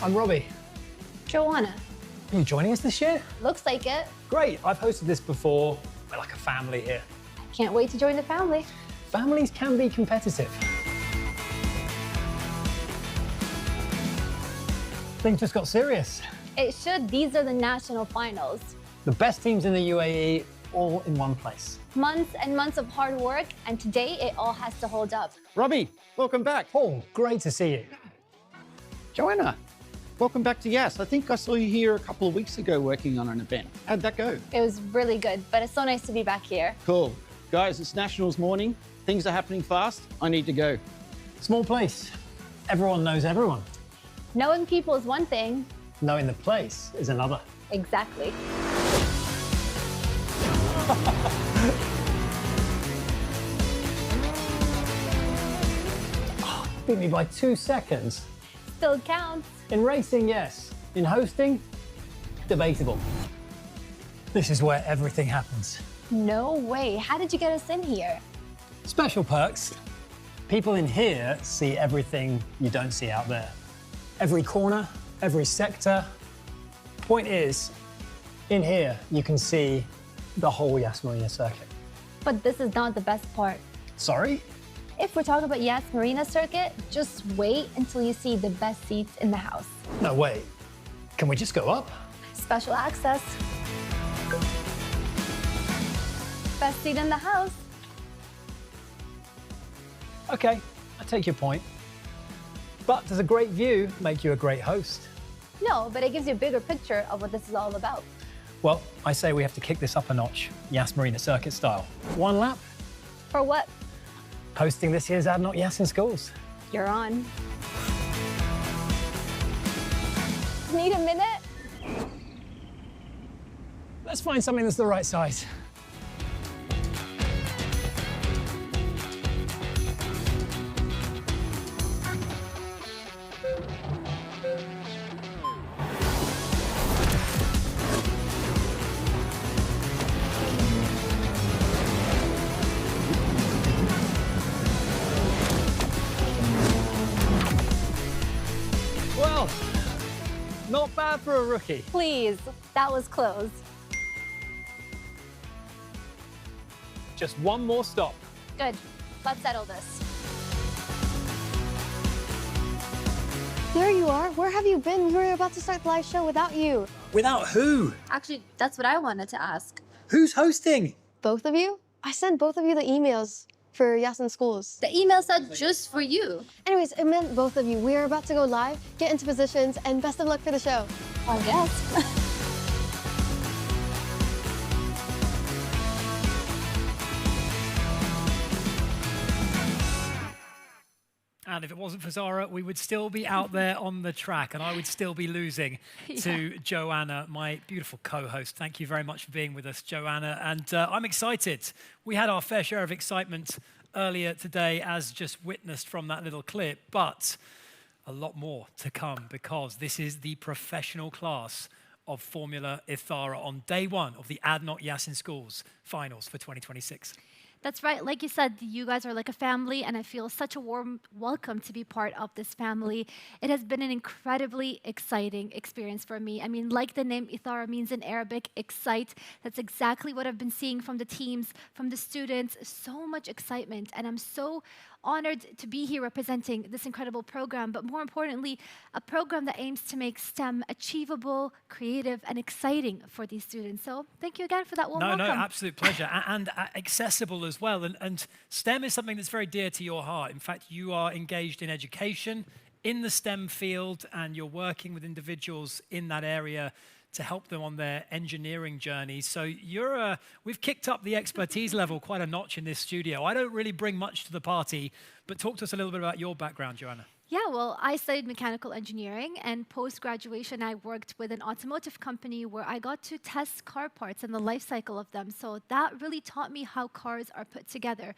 I'm Robbie. Joanna. Are you joining us this year? Looks like it. Great, I've hosted this before. We're like a family here. Can't wait to join the family. Families can be competitive. Things just got serious. It should. These are the national finals. The best teams in the UAE all in one place. Months and months of hard work, and today it all has to hold up. Robbie, welcome back. Paul, great to see you. Joanna, welcome back to Yas. I think I saw you here a couple of weeks ago working on an event. How'd that go? It was really good, but it's so nice to be back here. Cool. Guys, it's Nationals morning. Things are happening fast. I need to go. Small place. Everyone knows everyone. Knowing people is one thing. Knowing the place is another. Exactly. Beat me by 2 seconds. Still counts. In racing, yes. In hosting, debatable. This is where everything happens. No way. How did you get us in here? Special perks. People in here see everything you don't see out there. Every corner, every sector. Point is, in here, you can see the whole Yas Marina circuit. But this is not the best part. Sorry? If we're talking about Yas Marina circuit, just wait until you see the best seats in the house. No, wait. Can we just go up? Special access. Best seat in the house. Okay, I take your point. But does a great view make you a great host? No, but it gives you a bigger picture of what this is all about. Well, I say we have to kick this up a notch, Yas Marina circuit style. 1 lap, For what? hosting this year's ADNOC Yas in schools. You're on. Need a minute? Let's find something that's the right size. Well, not bad for a rookie. Please, that was close. Just one more stop. Good, let's settle this. There you are. Where have you been? We were about to start the live show without you. Without who? Actually, that's what I wanted to ask. Who's hosting? Both of you? I sent both of you the emails for Yas in schools. The email said just for you. Anyways, it meant both of you. We are about to go live, get into positions, and best of luck for the show. I guess. And if it wasn't for Zara, we would still be out there on the track and I would still be losing to Joanna, my beautiful co-host. Thank you very much for being with us, Joanna. And I'm excited. We had our fair share of excitement earlier today, as just witnessed from that little clip, but a lot more to come because this is the professional class of Formula Ethara on day 1 of the ADNOC Yas in Schools finals for 2026. That's right. Like you said, you guys are like a family, and I feel such a warm welcome to be part of this family. It has been an incredibly exciting experience for me. I mean, like the name Ethara means in Arabic, excite. That's exactly what I've been seeing from the teams, from the students. So much excitement, and I'm so honored to be here representing this incredible program, but more importantly, a program that aims to make STEM achievable, creative, and exciting for these students. So thank you again for that warm welcome. No, absolute pleasure. and accessible as well. And STEM is something that's very dear to your heart. In fact, you are engaged in education in the STEM field, and you're working with individuals in that area to help them on their engineering journey. So we've kicked up the expertise level quite a notch in this studio. I don't really bring much to the party, but talk to us a little bit about your background, Joanna. Yeah, well, I studied mechanical engineering, and post-graduation, I worked with an automotive company where I got to test car parts and the life cycle of them. So that really taught me how cars are put together.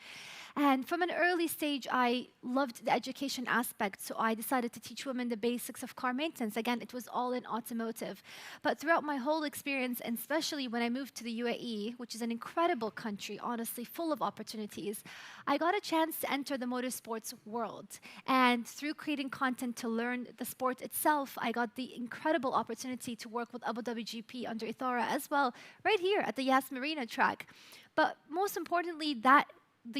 And from an early stage, I loved the education aspect, so I decided to teach women the basics of car maintenance. Again, it was all in automotive. But throughout my whole experience, and especially when I moved to the UAE, which is an incredible country, honestly, full of opportunities, I got a chance to enter the motorsports world. And through creating content to learn the sport itself, I got the incredible opportunity to work with Abu Dhabi GP under Ethara as well, right here at the Yas Marina track. But most importantly,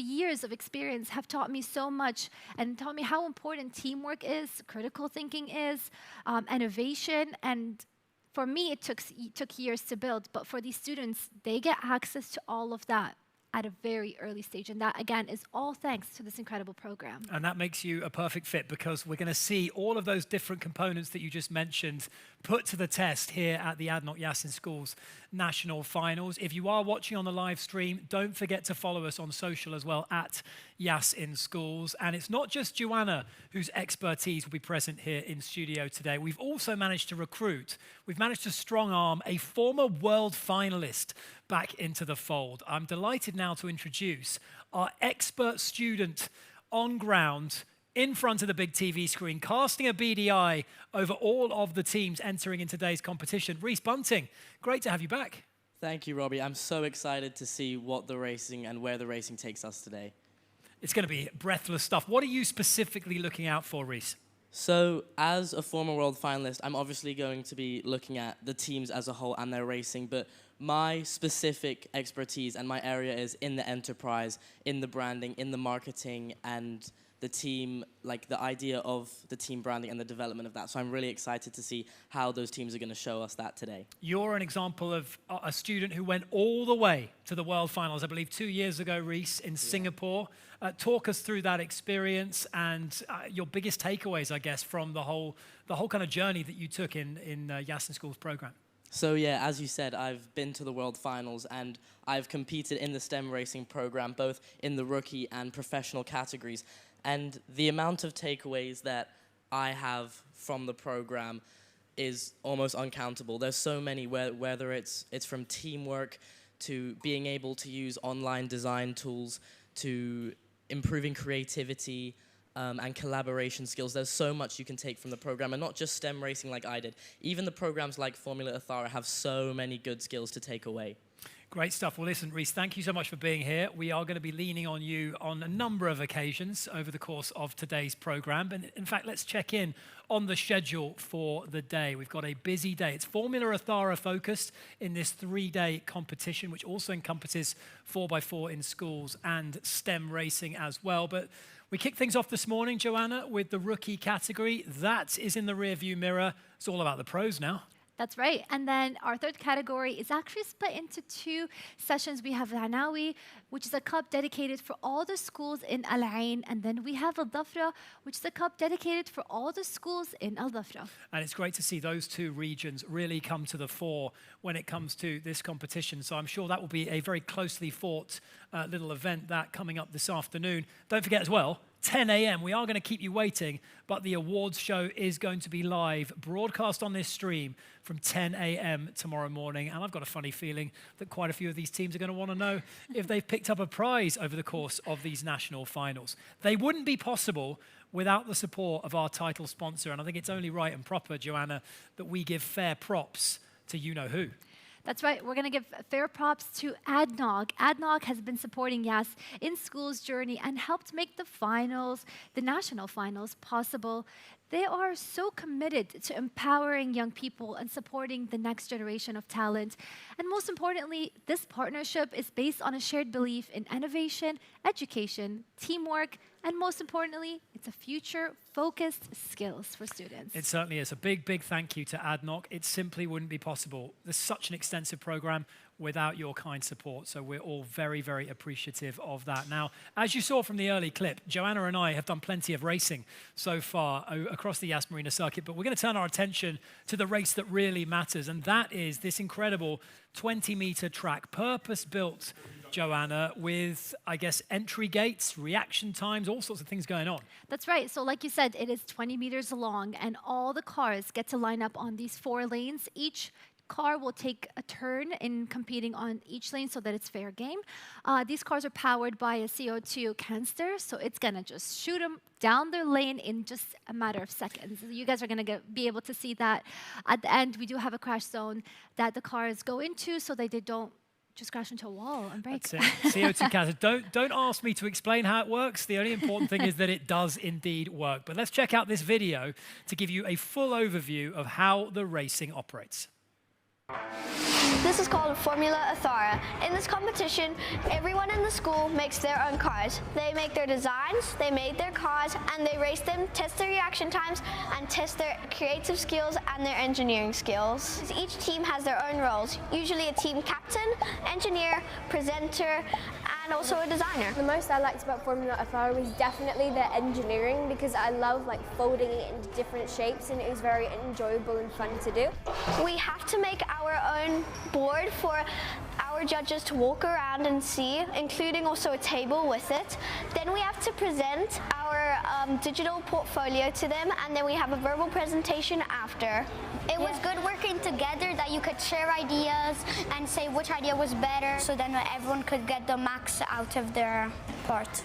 the years of experience have taught me so much and taught me how important teamwork is, critical thinking is, innovation. And for me, it took years to build. But for these students, they get access to all of that at a very early stage. And that, again, is all thanks to this incredible program. And that makes you a perfect fit, because we're going to see all of those different components that you just mentioned put to the test here at the ADNOC Yas in Schools National Finals. If you are watching on the live stream, don't forget to follow us on social as well, at Yas in Schools. And it's not just Joanna whose expertise will be present here in studio today. We've also managed to recruit, we've managed to strong arm a former world finalist back into the fold. I'm delighted now to introduce our expert student on ground, in front of the big TV screen, casting a beady eye over all of the teams entering in today's competition. Reese Bunting, great to have you back. Thank you, Robbie. I'm so excited to see what the racing and where the racing takes us today. It's going to be breathless stuff. What are you specifically looking out for, Reese? So, as a former world finalist, I'm obviously going to be looking at the teams as a whole and their racing, but my specific expertise and my area is in the enterprise, in the branding, in the marketing, and the team, like the idea of the team branding and the development of that. So I'm really excited to see how those teams are going to show us that today. You're an example of a student who went all the way to the World Finals, I believe 2 years ago, Reese, in Singapore. Talk us through that experience and your biggest takeaways, I guess, from the whole kind of journey that you took in Yas in Schools program. So yeah, as you said, I've been to the World Finals and I've competed in the STEM racing program, both in the rookie and professional categories. And the amount of takeaways that I have from the program is almost uncountable. There's so many, whether it's from teamwork to being able to use online design tools to improving creativity and collaboration skills. There's so much you can take from the program, and not just STEM racing like I did. Even the programs like Formula Ethara have so many good skills to take away. Great stuff. Well, listen, Reese, thank you so much for being here. We are going to be leaning on you on a number of occasions over the course of today's program. And in fact, let's check in on the schedule for the day. We've got a busy day. It's Formula Ethara focused in this 3-day competition, which also encompasses 4x4 in schools and STEM racing as well. But we kick things off this morning, Joanna, with the rookie category. That is in the rearview mirror. It's all about the pros now. That's right. And then our third category is actually split into 2 sessions. We have Hanawi, which is a cup dedicated for all the schools in Al Ain. And then we have Dhafra, which is a cup dedicated for all the schools in Al Dhafra. And it's great to see those 2 regions really come to the fore when it comes to this competition. So I'm sure that will be a very closely fought little event that coming up this afternoon. Don't forget as well, 10 a.m. We are going to keep you waiting, but the awards show is going to be live, broadcast on this stream from 10 a.m. tomorrow morning. And I've got a funny feeling that quite a few of these teams are going to want to know if they've picked up a prize over the course of these national finals. They wouldn't be possible without the support of our title sponsor. And I think it's only right and proper, Joanna, that we give fair props to you-know-who. That's right. We're going to give fair props to ADNOC. ADNOC has been supporting Yas in Schools' journey and helped make the finals, the national finals, possible. They are so committed to empowering young people and supporting the next generation of talent. And most importantly, this partnership is based on a shared belief in innovation, education, teamwork, and most importantly, it's a future-focused skills for students. It certainly is. A big, big thank you to ADNOC. It simply wouldn't be possible. There's such an extensive program without your kind support, so we're all very, very appreciative of that. Now, as you saw from the early clip, Joanna and I have done plenty of racing so far across the Yas Marina circuit, but we're going to turn our attention to the race that really matters, and that is this incredible 20-meter track, purpose-built, Joanna, with, I guess, entry gates, reaction times, all sorts of things going on. That's right. So like you said, it is 20 meters long, and all the cars get to line up on these 4 lanes. Each car will take a turn in competing on each lane so that it's fair game. These cars are powered by a CO2 canister, so it's going to just shoot them down their lane in just a matter of seconds. You guys are going to be able to see that. At the end, we do have a crash zone that the cars go into so that they don't Just crash into a wall and break. That's it. CO2 catalyst. Don't ask me to explain how it works. The only important thing is that it does indeed work. But let's check out this video to give you a full overview of how the racing operates. This is called Formula Ethara. In this competition, everyone in the school makes their own cars. They make their designs, they make their cars, and they race them, test their reaction times, and test their creative skills and their engineering skills. Each team has their own roles, usually a team captain, engineer, presenter, and also a designer. The most I liked about Formula Ethara was definitely the engineering, because I love folding it into different shapes, and it was very enjoyable and fun to do. We have to make our own board for our judges to walk around and see, including also a table with it. Then we have to present our digital portfolio to them, and then we have a verbal presentation after. It was good working together, that you could share ideas and say which idea was better, so then everyone could get the max out of their part.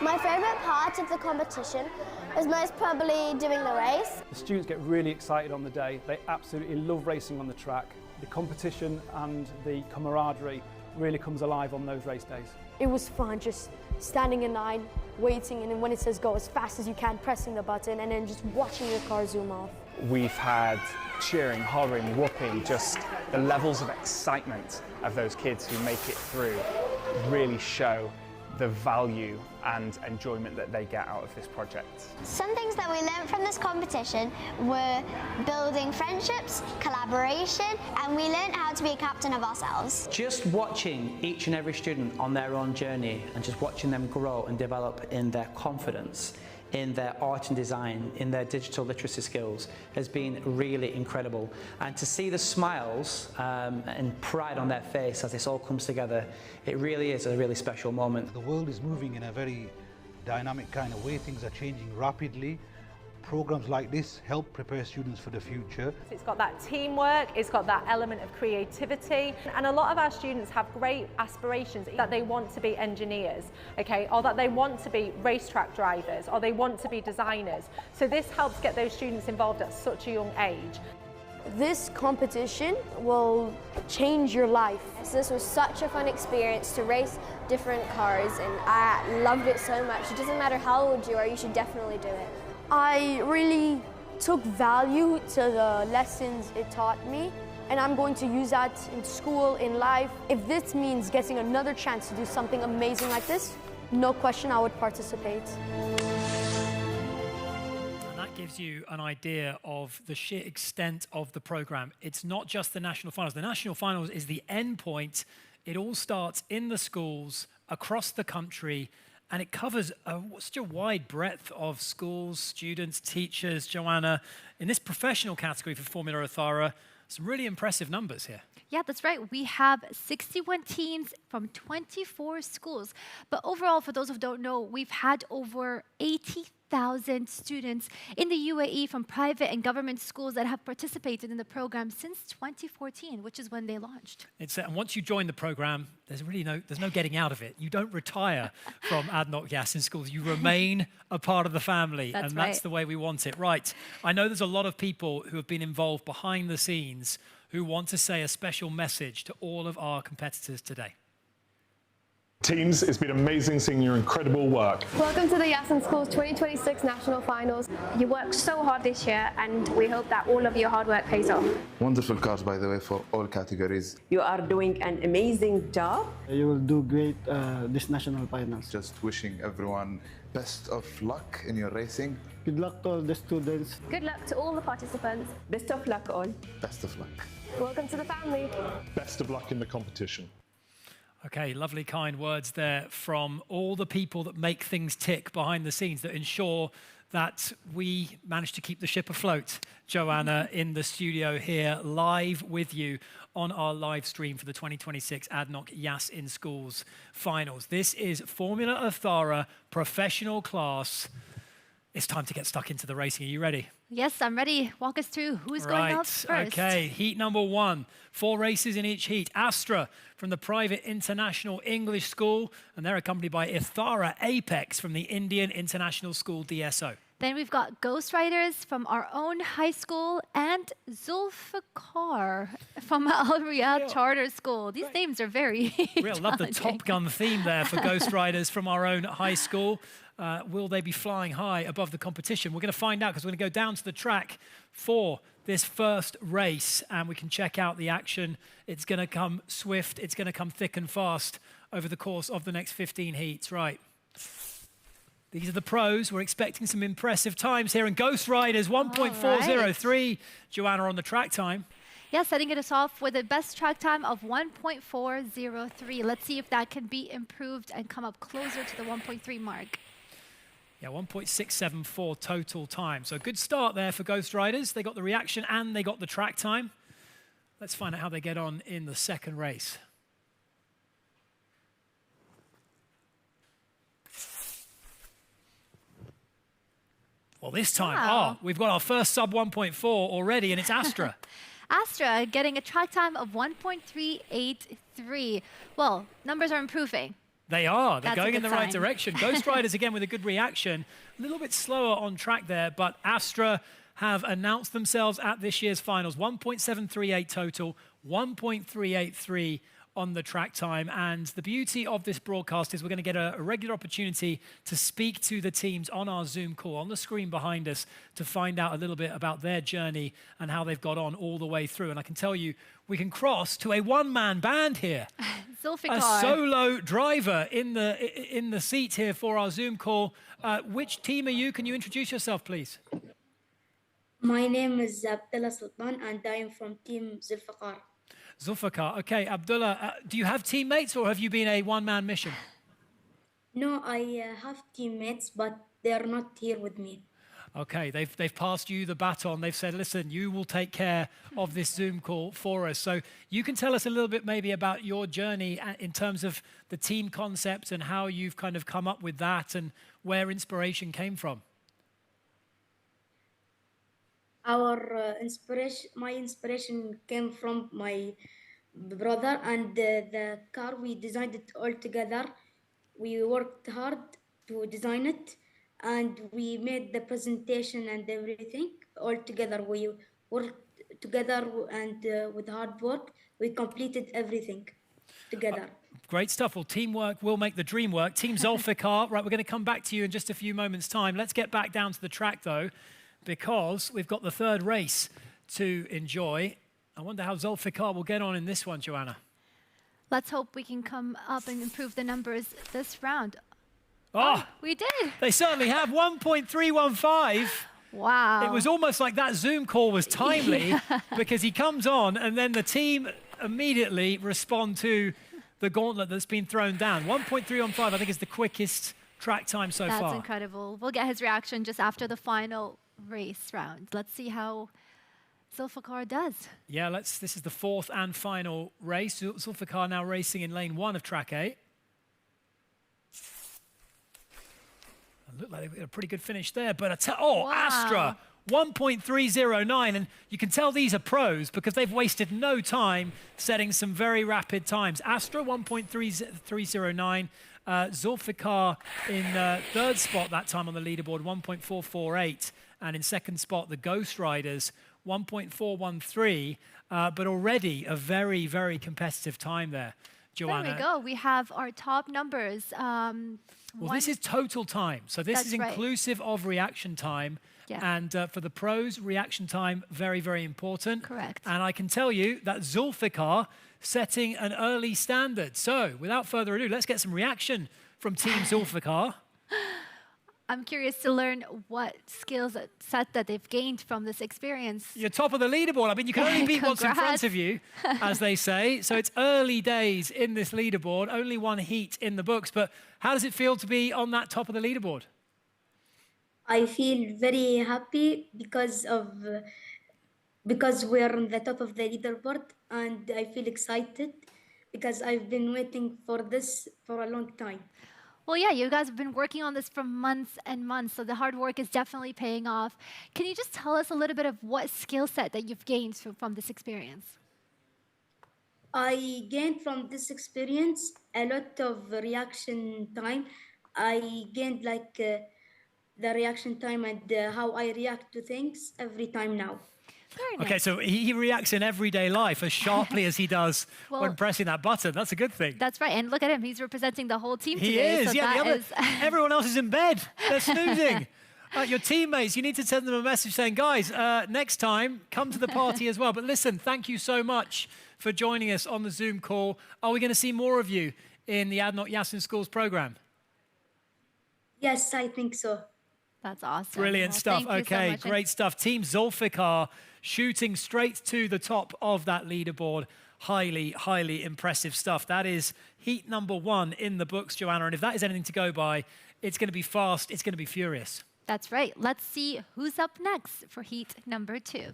My favourite part of the competition is most probably doing the race. The students get really excited on the day. They absolutely love racing on the track. The competition and the camaraderie really comes alive on those race days. It was fun just standing in line, waiting, and then when it says go as fast as you can, pressing the button, and then just watching your car zoom off. We've had cheering, hollering, whooping, just the levels of excitement of those kids who make it through really show the value and enjoyment that they get out of this project. Some things that we learned from this competition were building friendships, collaboration, and we learned how to be a captain of ourselves. Just watching each and every student on their own journey and just watching them grow and develop in their confidence, in their art and design, in their digital literacy skills has been really incredible. And to see the smiles and pride on their face as this all comes together, it really is a really special moment. The world is moving in a very dynamic kind of way. Things are changing rapidly. Programs like this help prepare students for the future. It's got that teamwork, it's got that element of creativity, and a lot of our students have great aspirations that they want to be engineers, okay, or that they want to be racetrack drivers, or they want to be designers. So this helps get those students involved at such a young age. This competition will change your life. So this was such a fun experience to race different cars, and I loved it so much. It doesn't matter how old you are, you should definitely do it. I really took value to the lessons it taught me, and I'm going to use that in school, in life. If this means getting another chance to do something amazing like this, no question I would participate. And that gives you an idea of the sheer extent of the program. It's not just the national finals. The national finals is the end point. It all starts in the schools across the country, and it covers such a wide breadth of schools, students, teachers. Joanna, in this professional category for Formula Ethara, some really impressive numbers here. Yeah, that's right. We have 61 teams from 24 schools. But overall, for those who don't know, we've had over 80,000 students in the UAE from private and government schools that have participated in the program since 2014, which is when they launched. And once you join the program, there's no getting out of it. You don't retire from ADNOC Yas in schools. You remain a part of the family, and that's the way we want it. Right. I know there's a lot of people who have been involved behind the scenes who want to say a special message to all of our competitors today. Teams, it's been amazing seeing your incredible work. Welcome to the Yas in Schools 2026 National Finals. You worked so hard this year, and we hope that all of your hard work pays off. Wonderful cars, by the way, for all categories. You are doing an amazing job. You will do great this national finals. Just wishing everyone best of luck in your racing. Good luck to all the students. Good luck to all the participants. Best of luck all. Best of luck. Welcome to the family. Best of luck in the competition. Okay, lovely, kind words there from all the people that make things tick behind the scenes, that ensure that we manage to keep the ship afloat. Joanna in the studio here, live with you on our live stream for the 2026 ADNOC Yas in Schools finals. This is Formula Ethara professional class. It's time to get stuck into the racing. Are you ready? Yes, I'm ready. Walk us through who's going out first. Okay, heat number 1. 4 races in each heat. Astra from the private international English school, and they're accompanied by Ethara Apex from the Indian International School DSO. Then we've got Ghost Riders from our own high school and Zulfikar from Al Riyadh Charter School. These names are very Real love the Top Gun theme there for Ghost Riders from our own high school. Will they be flying high above the competition? We're going to find out because we're going to go down to the track for this first race and we can check out the action. It's going to come swift. It's going to come thick and fast over the course of the next 15 heats. Right. These are the pros. We're expecting some impressive times here. And Ghost Riders, 1.403. Joanna on the track time. Yeah, setting it off with a best track time of 1.403. Let's see if that can be improved and come up closer to the 1.3 mark. Yeah, 1.674 total time. So good start there for Ghost Riders. They got the reaction and they got the track time. Let's find out how they get on in the second race. Well, this time, we've got our first sub 1.4 already, and it's Astra. Astra getting a track time of 1.383. Well, numbers are improving. They are. They're That's going in the right sign. direction. Ghost Riders, again, with a good reaction. A little bit slower on track there, but Astra have announced themselves at this year's finals. 1.738 total, 1.383 on the track time. And the beauty of this broadcast is we're going to get a regular opportunity to speak to the teams on our Zoom call, on the screen behind us, to find out a little bit about their journey and how they've got on all the way through. And I can tell you, we can cross to a one-man band here. Zulfikar. A solo driver in the seat here for our Zoom call. Which team are you? Can you introduce yourself, please? My name is Abdullah Sultan and I am from Team Zulfikar. Zulfikar. Okay, Abdullah, do you have teammates or have you been a one-man mission? No, I have teammates, but they are not here with me. Okay, they've passed you the baton. They've said, listen, you will take care of this Zoom call for us. So you can tell us a little bit maybe about your journey in terms of the team concept and how you've kind of come up with that and where inspiration came from. My inspiration came from my brother and the car. We designed it all together. We worked hard to design it and we made the presentation and everything all together. We worked together and with hard work, we completed everything together. Great stuff. Well, teamwork will make the dream work. Team Zulfikar, right, we're going to come back to you in just a few moments' time. Let's get back down to the track, though, because we've got the third race to enjoy. I wonder how Zulfikar will get on in this one, Joanna. Let's hope we can come up and improve the numbers this round. Oh, we did. They certainly have 1.315. Wow. It was almost like that Zoom call was timely because he comes on and then the team immediately respond to the gauntlet that's been thrown down. 1.315, I think, is the quickest track time so far. That's incredible. We'll get his reaction just after the final race round. Let's see how Zulfikar does. Yeah, this is the fourth and final race. Zulfikar now racing in lane 1 of track 8. Looked like they got a pretty good finish there, but wow. Astra, 1.309, and you can tell these are pros because they've wasted no time setting some very rapid times. Astra, 1.309. Zulfikar in third spot that time on the leaderboard, 1.448, and in second spot, the Ghost Riders, 1.413, but already a very, very competitive time there. Joanna. There we go. We have our top numbers. Well, this is total time. So this is inclusive of reaction time. Yeah. And for the pros, reaction time, very, very important. Correct. And I can tell you that Zulfikar setting an early standard. So without further ado, let's get some reaction from Team Zulfikar. I'm curious to learn what skills set that they've gained from this experience. You're top of the leaderboard. I mean, you can only beat what's in front of you, as they say. So it's early days in this leaderboard, only one heat in the books. But how does it feel to be on that top of the leaderboard? I feel very happy because we're on the top of the leaderboard, and I feel excited because I've been waiting for this for a long time. Well, yeah, you guys have been working on this for months and months, so the hard work is definitely paying off. Can you just tell us a little bit of what skill set that you've gained from this experience? I gained from this experience a lot of reaction time. I gained like the reaction time and how I react to things every time now. Okay, so he reacts in everyday life as sharply as he does when pressing that button. That's a good thing. That's right. And look at him. He's representing the whole team He today. is. So Yeah, everyone else is in bed. They're snoozing. Your teammates, you need to send them a message saying, guys, next time, come to the party as well. But listen, thank you so much for joining us on the Zoom call. Are we going to see more of you in the ADNOC Yas in Schools program? Yes, I think so. That's awesome. Brilliant stuff. Okay, so great stuff. Team Zulfikar shooting straight to the top of that leaderboard. Highly, highly impressive stuff. That is heat number 1 in the books, Joanna. And if that is anything to go by, it's going to be fast. It's going to be furious. That's right. Let's see who's up next for heat number 2.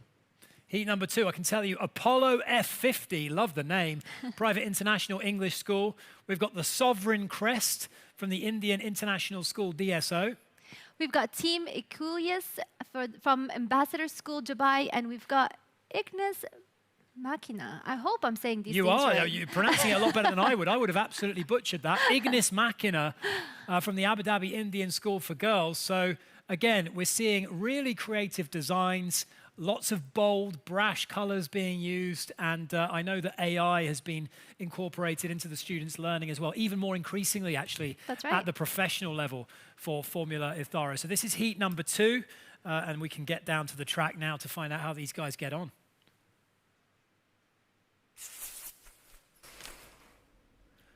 Heat number 2, I can tell you, Apollo F50, love the name, private international English school. We've got the Sovereign Crest from the Indian International School, DSO. We've got Team Ikulius from Ambassador School, Dubai, and we've got Ignis Machina. I hope I'm saying these things right. You're pronouncing it a lot better than I would. I would have absolutely butchered that. Ignis Machina from the Abu Dhabi Indian School for Girls. So again, we're seeing really creative designs, lots of bold, brash colors being used, and I know that AI has been incorporated into the students' learning as well, even more increasingly, actually, at the professional level for Formula Ethara. So this is heat number 2, and we can get down to the track now to find out how these guys get on.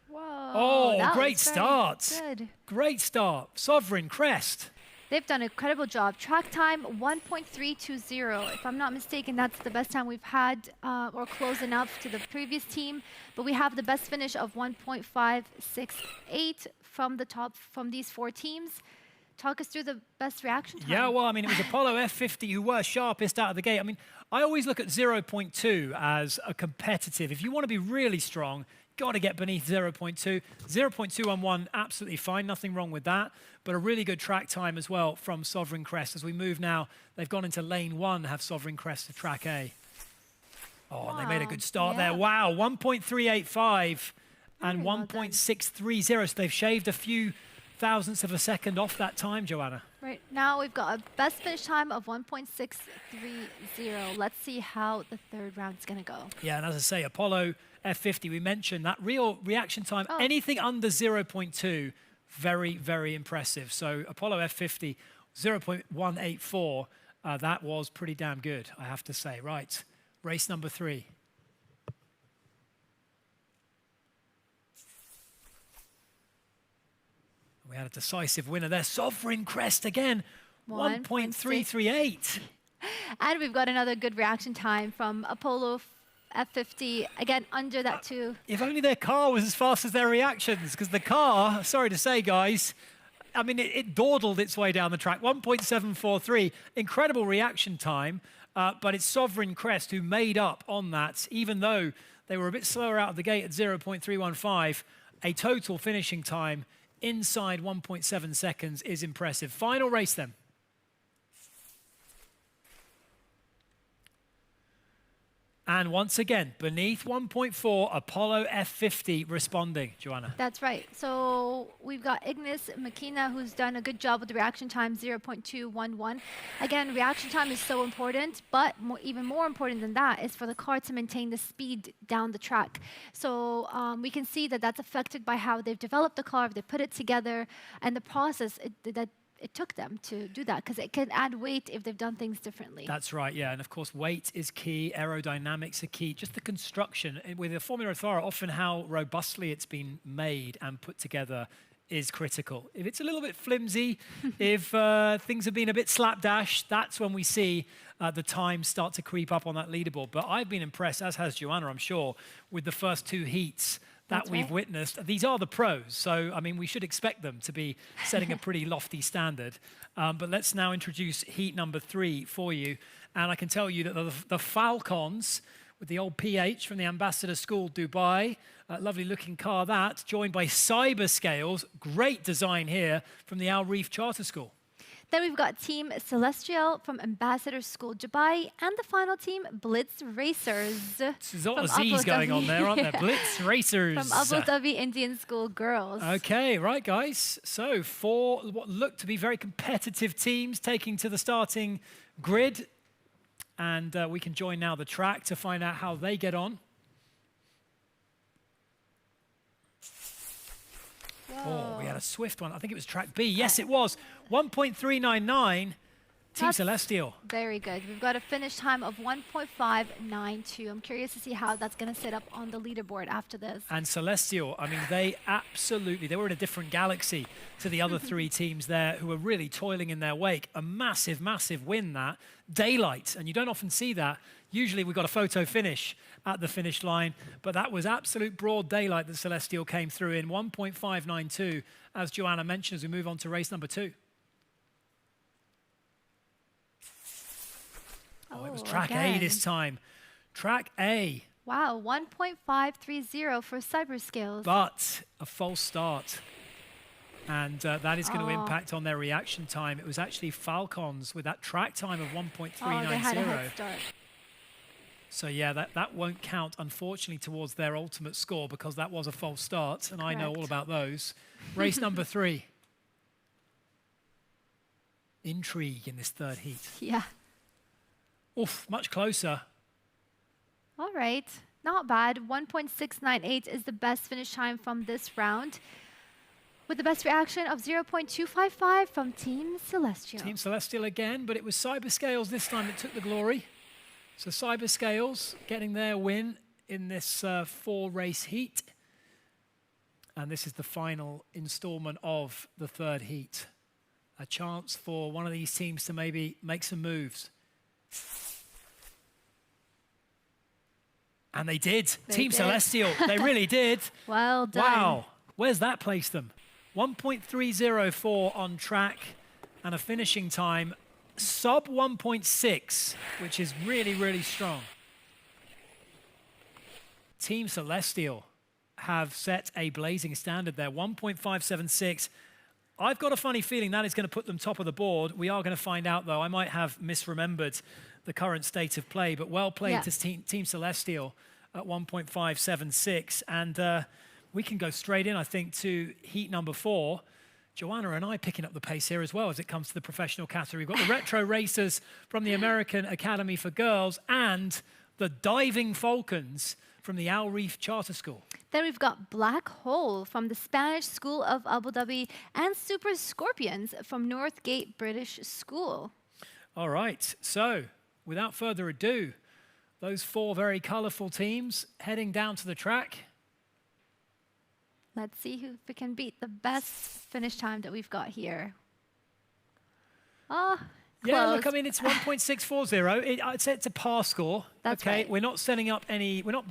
Whoa, oh, great start. Good. Great start. Sovereign Crest. They've done an incredible job. Track time, 1.320. If I'm not mistaken, that's the best time we've had, or close enough to the previous team. But we have the best finish of 1.568 from the top, from these 4 teams. Talk us through the best reaction time. Yeah, well, I mean, it was Apollo F50 who were sharpest out of the gate. I mean, I always look at 0.2 as a competitive. If you want to be really strong, got to get beneath 0.2. 0.211, absolutely fine, nothing wrong with that. But a really good track time as well from Sovereign Crest. As we move now, they've gone into lane 1, have Sovereign Crest to track A. Oh, wow. They made a good start there. Wow, 1.385 and 1.630. So they've shaved a few thousandths of a second off that time, Joanna. Right, now we've got a best finish time of 1.630. Let's see how the third round's going to go. Yeah, and as I say, Apollo F50, we mentioned that real reaction time, anything under 0.2, very, very impressive. So Apollo F50, 0.184, that was pretty damn good, I have to say. Right, race number 3. We had a decisive winner there. Sovereign Crest again, 1.338. And we've got another good reaction time from Apollo F50, again, under that 2. If only their car was as fast as their reactions, because the car, sorry to say, guys, I mean, it dawdled its way down the track. 1.743, incredible reaction time, but it's Sovereign Crest who made up on that, even though they were a bit slower out of the gate at 0.315. A total finishing time inside 1.7 seconds is impressive. Final race then. And once again, beneath 1.4, Apollo F50 responding. Joanna. That's right. So we've got Ignis Machina, who's done a good job with the reaction time, 0.211. Again, reaction time is so important, but even more important than that is for the car to maintain the speed down the track. So we can see that that's affected by how they've developed the car, they put it together, and the process it took them to do that, because it can add weight if they've done things differently. That's right, yeah. And of course, weight is key, aerodynamics are key, just the construction. With the Formula Ethara, often how robustly it's been made and put together is critical. If it's a little bit flimsy, if things have been a bit slapdash, that's when we see the time start to creep up on that leaderboard. But I've been impressed, as has Joanna, I'm sure, with the first 2 heats that we've witnessed. These are the pros, so I mean, we should expect them to be setting a pretty lofty standard. But let's now introduce heat number 3 for you. And I can tell you that the Falcons, with the old PH from the Ambassador School, Dubai, lovely looking car that, joined by Cyber Scales, great design here from the Al Reef Charter School. Then we've got Team Celestial from Ambassador School Dubai, and the final team, Blitz Racers. There's a lot of Z's going on there, aren't there? Blitz Racers. From Abu Dhabi Indian School Girls. Okay, right, guys. So 4 what look to be very competitive teams taking to the starting grid. And we can join now the track to find out how they get on. Whoa. Oh, we had a swift one. I think it was track B. Yes, it was. 1.399, Team Celestial. Very good. We've got a finish time of 1.592. I'm curious to see how that's going to sit up on the leaderboard after this. And Celestial, I mean, they were in a different galaxy to the other 3 teams there who were really toiling in their wake. A massive, massive win, that. Daylight, and you don't often see that. Usually we've got a photo finish at the finish line, but that was absolute broad daylight that Celestial came through in 1.592, as Joanna mentioned, as we move on to race number 2. Oh, it was track A this time. Track A. Wow, 1.530 for Cyberscales. But a false start. And that is going to impact on their reaction time. It was actually Falcons with that track time of 1.390. Oh, they had a head start. So yeah, that won't count, unfortunately, towards their ultimate score because that was a false start, and I know all about those. Race number 3. Intrigue in this 3rd heat. Yeah. Oof, much closer. All right, not bad. 1.698 is the best finish time from this round, with the best reaction of 0.255 from Team Celestial. Team Celestial again, but it was Cyberscales this time that took the glory. So Cyberscales getting their win in this 4-race heat. And this is the final installment of the 3rd heat. A chance for one of these teams to maybe make some moves. And they did. Team Celestial, they really did. Well done. Wow, where's that placed them? 1.304 on track and a finishing time sub 1.6, which is really, really strong. Team Celestial have set a blazing standard there, 1.576. I've got a funny feeling that is going to put them top of the board. We are going to find out, though. I might have misremembered the current state of play, but well played to Team Celestial at 1.576. And we can go straight in, I think, to heat number 4. Joanna and I picking up the pace here as well as it comes to the professional category. We've got the Retro Racers from the American Academy for Girls and the Diving Falcons from the Al Reef Charter School. Then we've got Black Hole from the Spanish School of Abu Dhabi and Super Scorpions from Northgate British School. All right, so without further ado, those 4 very colourful teams heading down to the track. Let's see who can beat the best finish time that we've got here. Oh, close. Yeah, look, I mean, it's 1.640. I'd say it's a par score. That's okay, right. We're not setting up any, we're not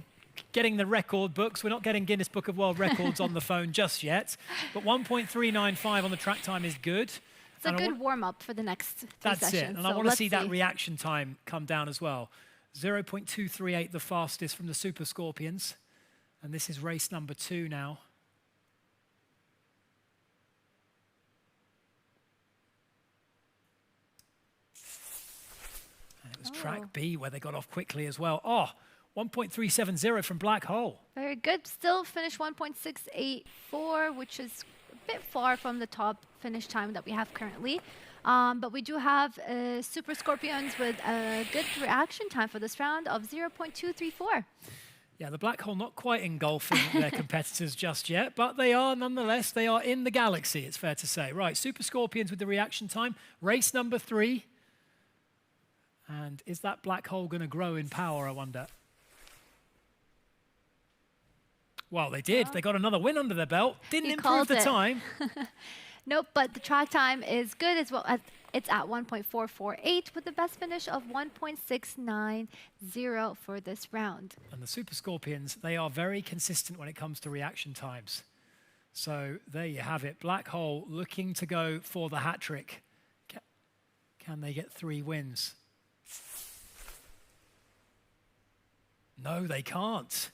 getting the record books. We're not getting Guinness Book of World Records on the phone just yet. But 1.395 on the track time is good. It's a good warm-up for the next 3 That's sessions. it, and I want to see that reaction time come down as well. 0.238, the fastest from the Super Scorpions. And this is race number 2 now. And it was track B where they got off quickly as well. Oh, 1.370 from Black Hole. Very good. Still finished 1.684, which is a bit far from the top finish time that we have currently. But we do have Super Scorpions with a good reaction time for this round of 0.234. Yeah, the Black Hole not quite engulfing their competitors just yet, but they are nonetheless, they are in the galaxy, it's fair to say. Right, Super Scorpions with the reaction time. Race number 3. And is that Black Hole going to grow in power, I wonder? Well, they did. They got another win under their belt. Didn't improve the time. Nope, but the track time is good as well. It's at 1.448 with the best finish of 1.690 for this round. And the Super Scorpions, they are very consistent when it comes to reaction times. So there you have it. Black Hole looking to go for the hat trick. Can they get 3 wins? No, they can't.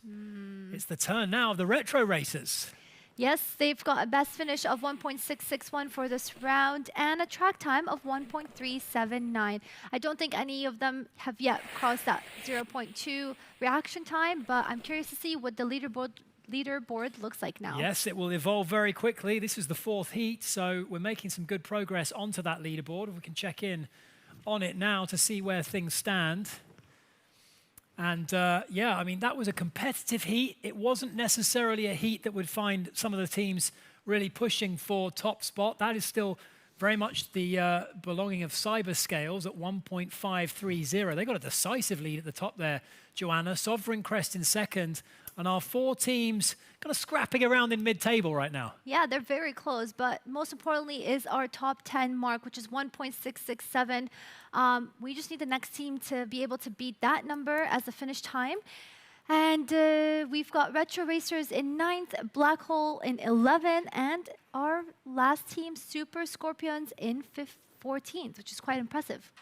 It's the turn now of the Retro Racers. Yes, they've got a best finish of 1.661 for this round and a track time of 1.379. I don't think any of them have yet crossed that 0.2 reaction time, but I'm curious to see what the leaderboard looks like now. Yes, it will evolve very quickly. This is the 4th heat, so we're making some good progress onto that leaderboard. We can check in on it now to see where things stand. And yeah, I mean, that was a competitive heat. It wasn't necessarily a heat that would find some of the teams really pushing for top spot. That is still very much the belonging of Cyberscales at 1.530. They got a decisive lead at the top there, Joanna. Sovereign Crest in second. And our 4 teams kind of scrapping around in mid-table right now. Yeah, they're very close, but most importantly is our top 10 mark, which is 1.667. We just need the next team to be able to beat that number as the finish time. And we've got Retro Racers in 9th, Black Hole in 11th, and our last team, Super Scorpions, in 14th, which is quite impressive.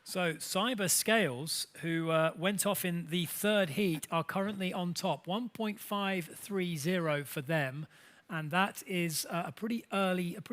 So Cyberscales, who went off in the 3rd heat, are currently on top, 1.530 for them. And that is a pretty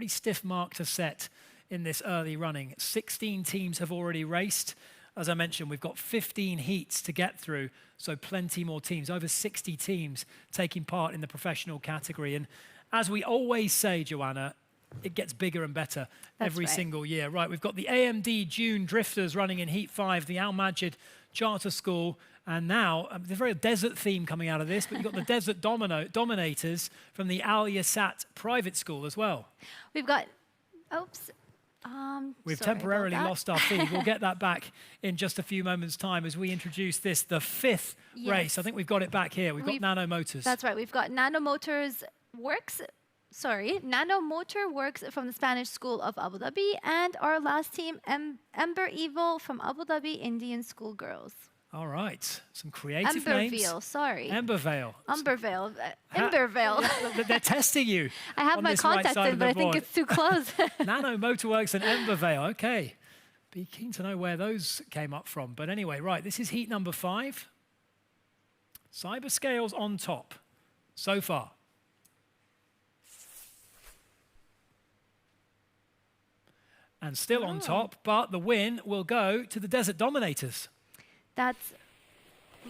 stiff mark to set in this early running. 16 teams have already raced. As I mentioned, we've got 15 heats to get through, so plenty more teams, over 60 teams taking part in the professional category. And as we always say, Joanna, it gets bigger and better every single year. Right, we've got the AMD June Drifters running in Heat 5, the Al Majid Charter School, and now there's a very desert theme coming out of this, but you've got the Desert Dominators from the Al Yasat Private School as well. We've got, We've temporarily lost our feed. We'll get that back in just a few moments' time as we introduce this, the 5th race. I think we've got it back here. We've got Nano Motors. That's right. We've got Nano Motor Works from the Spanish School of Abu Dhabi, and our last team, Ember Evil from Abu Dhabi Indian School Girls. All right, some creative names. Embervale. They're testing you. I have my contact in, but I think it's too close. Nano Motorworks and Embervale. Okay, be keen to know where those came up from. But anyway, right, this is heat number 5. Cyberscales on top so far. And still on top, but the win will go to the Desert Dominators. That's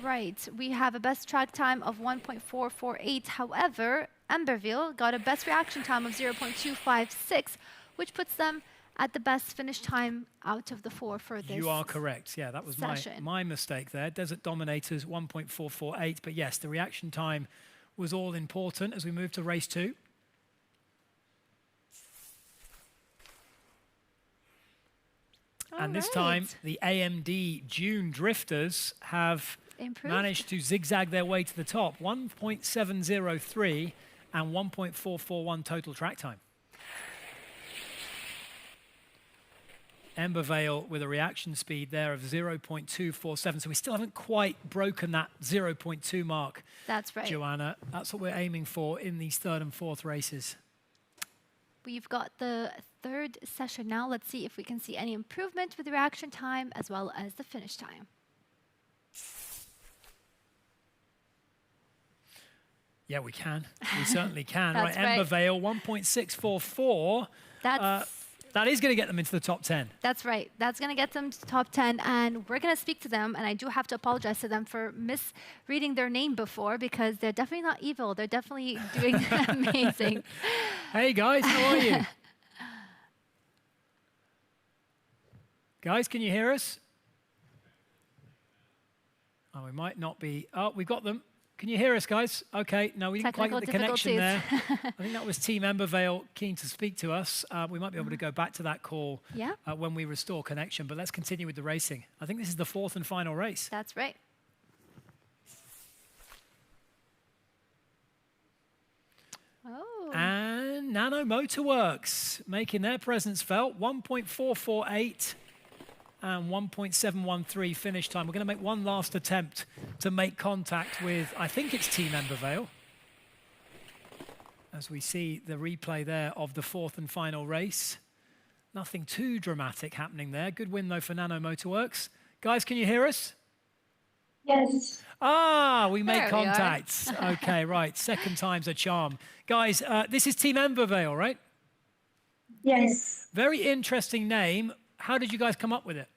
right. We have a best track time of 1.448. However, Emberville got a best reaction time of 0.256, which puts them at the best finish time out of the 4 for this. You are correct. Yeah, that was my mistake there. Desert Dominators 1.448. But yes, the reaction time was all important as we move to race 2. And this time, the AMD June Drifters have managed to zigzag their way to the top. 1.703 and 1.441 total track time. Embervale with a reaction speed there of 0.247. So we still haven't quite broken that 0.2 mark. That's right, Joanna. That's what we're aiming for in these 3rd and 4th races. We've got the 3rd session now. Let's see if we can see any improvement with the reaction time as well as the finish time. Yeah, we can. We certainly can. Right, Embervale 1.644. That is going to get them into the top 10. That's right. That's going to get them to the top 10, and we're going to speak to them, and I do have to apologize to them for misreading their name before, because they're definitely not evil. They're definitely doing amazing. Hey, guys, how are you? Guys, can you hear us? Oh, we might not be. Oh, we've got them. Can you hear us, guys? Okay, no, we didn't quite get the connection there. I think that was Team Embervale keen to speak to us. We might be able to go back to that call when we restore connection, but let's continue with the racing. I think this is the 4th and final race. That's right. Oh. And Nano Motorworks making their presence felt. 1.448 and 1.713 finish time. We're going to make one last attempt to make contact with, I think it's Team Embervale, as we see the replay there of the 4th and final race. Nothing too dramatic happening there. Good win, though, for Nano Motorworks. Guys, can you hear us? Yes. Ah, we make There we contact. Okay, right. Second time's a charm. Guys, this is Team Embervale, right? Yes. Very interesting name. How did you guys come up with it?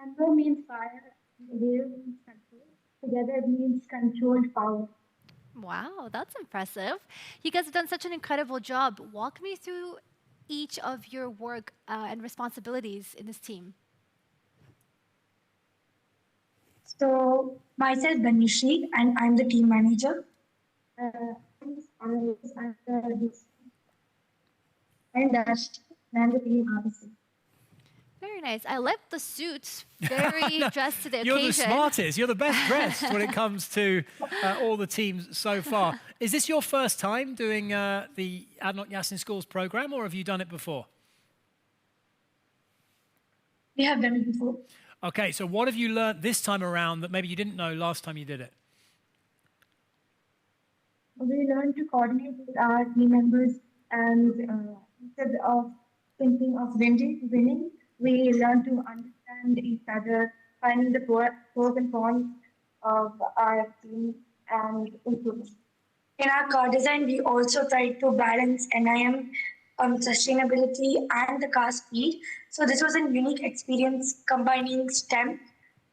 Ember means fire, Vale means control. Together it means controlled power. Wow, that's impressive. You guys have done such an incredible job. Walk me through each of your work and responsibilities in this team. So myself, Banishri, and I'm the team manager. And Dash, and I'm the team artist. Very nice. I like the suits. Very dressed to the You're occasion. the smartest. You're the best dressed when it comes to all the teams so far. Is this your first time doing the ADNOC Yas in Schools program, or have you done it before? We have done it before. Okay, so what have you learned this time around that maybe you didn't know last time you did it? We learned to coordinate with our team members, and instead of thinking of winning, we learn to understand each other, finding the pros and cons of our team and improve. In our car design, we also try to balance NIM, sustainability, and the car speed. So this was a unique experience combining STEM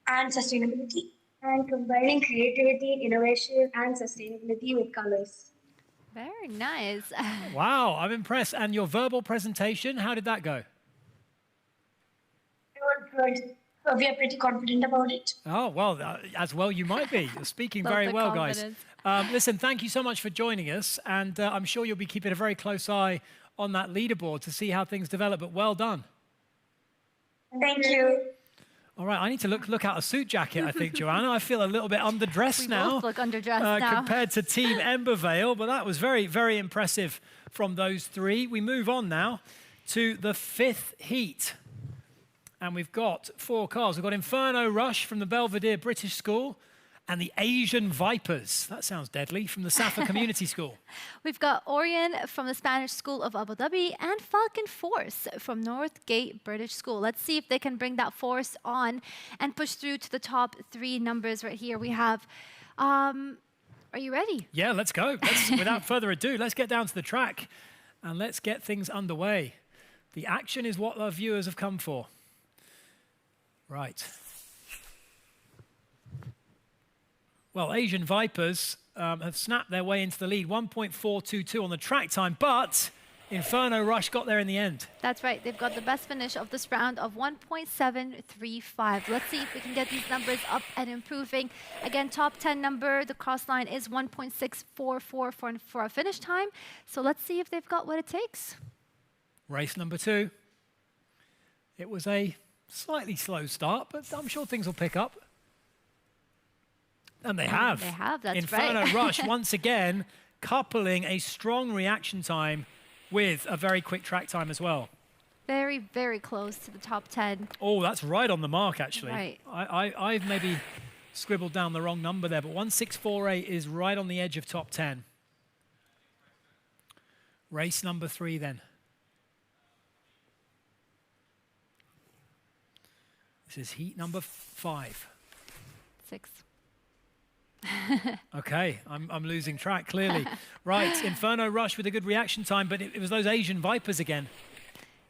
and sustainability. And combining creativity, innovation, and sustainability with colors. Very nice. Wow, I'm impressed. And your verbal presentation, how did that go? Good. We are pretty confident about it. Oh, well, as well you might be. You're speaking very well, guys. Listen, thank you so much for joining us. And I'm sure you'll be keeping a very close eye on that leaderboard to see how things develop. But well done. Thank you. All right, I need to look out a suit jacket, I think, Joanna. I feel a little bit underdressed now. We both look underdressed now. Compared to Team Embervale. But that was very, very impressive from those three. We move on now to the fifth heat. And we've got 4 cars. We've got Inferno Rush from the Belvedere British School and the Asian Vipers. That sounds deadly, from the Safa Community School. We've got Orion from the Spanish School of Abu Dhabi and Falcon Force from Northgate British School. Let's see if they can bring that force on and push through to the top 3 numbers right here. We have, are you ready? Yeah, let's go. Without further ado, let's get down to the track and let's get things underway. The action is what our viewers have come for. Right. Well, Asian Vipers have snapped their way into the lead, 1.422 on the track time, but Inferno Rush got there in the end. That's right. They've got the best finish of this round of 1.735. Let's see if we can get these numbers up and improving. Again, top 10 number, the cross line is 1.644 for a finish time. So let's see if they've got what it takes. Race number 2. It was a slightly slow start, but I'm sure things will pick up. And they have. They have, that's Inferno right. Rush, once again, coupling a strong reaction time with a very quick track time as well. Very, very close to the top 10. Oh, that's right on the mark, actually. Right. I've maybe scribbled down the wrong number there, but 1648 is right on the edge of top 10. Race number 3 then. This is heat number 5. 6. Okay, I'm losing track, clearly. Right, Inferno Rush with a good reaction time, but it was those Asian Vipers again.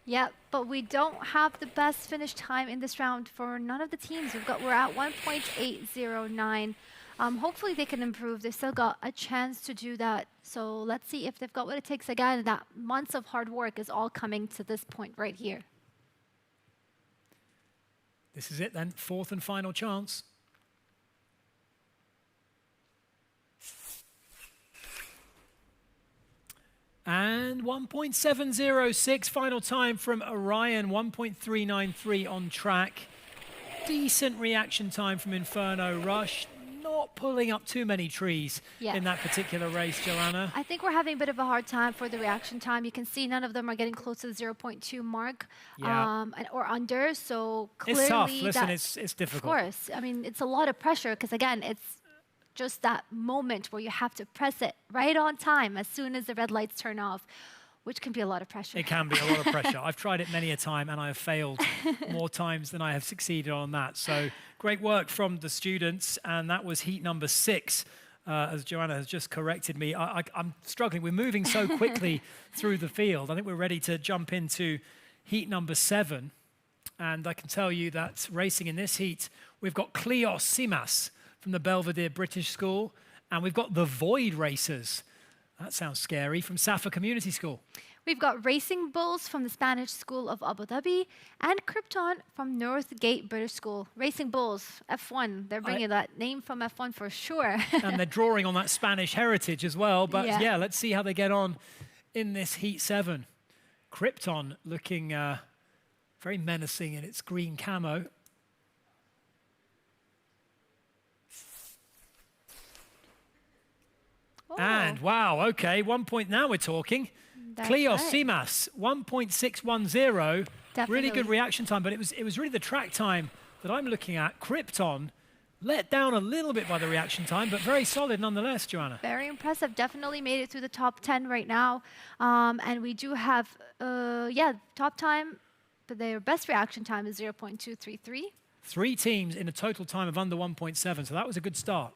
Yeah, but we don't have the best finish time in this round for none of the teams. We're at 1.809. Hopefully they can improve. They've still got a chance to do that. So let's see if they've got what it takes again. That months of hard work is all coming to this point right here. This is it then, 4th and final chance. And 1.706, final time from Orion, 1.393 on track. Decent reaction time from Inferno Rush. Not pulling up too many trees in that particular race, Joanna. I think we're having a bit of a hard time for the reaction time. You can see none of them are getting close to the 0.2 mark or under. So clearly, it's tough. Listen, it's difficult. Of course. I mean, it's a lot of pressure because, again, it's just that moment where you have to press it right on time as soon as the red lights turn off. which can be a lot of pressure. It can be a lot of pressure. I've tried it many a time, and I have failed more times than I have succeeded on that. So great work from the students, and that was heat number 6. As Joanna has just corrected me, I'm struggling. We're moving so quickly through the field. I think we're ready to jump into heat number 7. And I can tell you that racing in this heat, we've got Kleos Simas from the Belvedere British School, and we've got the Void Racers. That sounds scary, from Safa Community School. We've got Racing Bulls from the Spanish School of Abu Dhabi and Krypton from Northgate British School. Racing Bulls, F1. They're bringing that name from F1 for sure. And they're drawing on that Spanish heritage as well. But Yeah. yeah, let's see how they get on in this Heat 7. Krypton looking very menacing in its green camo. Oh. And wow, okay, 1 point, now we're talking. That's Kleos right. Simas, 1.610. Really good Definitely. reaction time, but it was really the track time that I'm looking at. Krypton let down a little bit by the reaction time, but very solid nonetheless, Joanna. Very impressive. Definitely made it through the top 10 right now. And we do have, top time, but their best reaction time is 0.233. 3 teams in a total time of under 1.7, so that was a good start.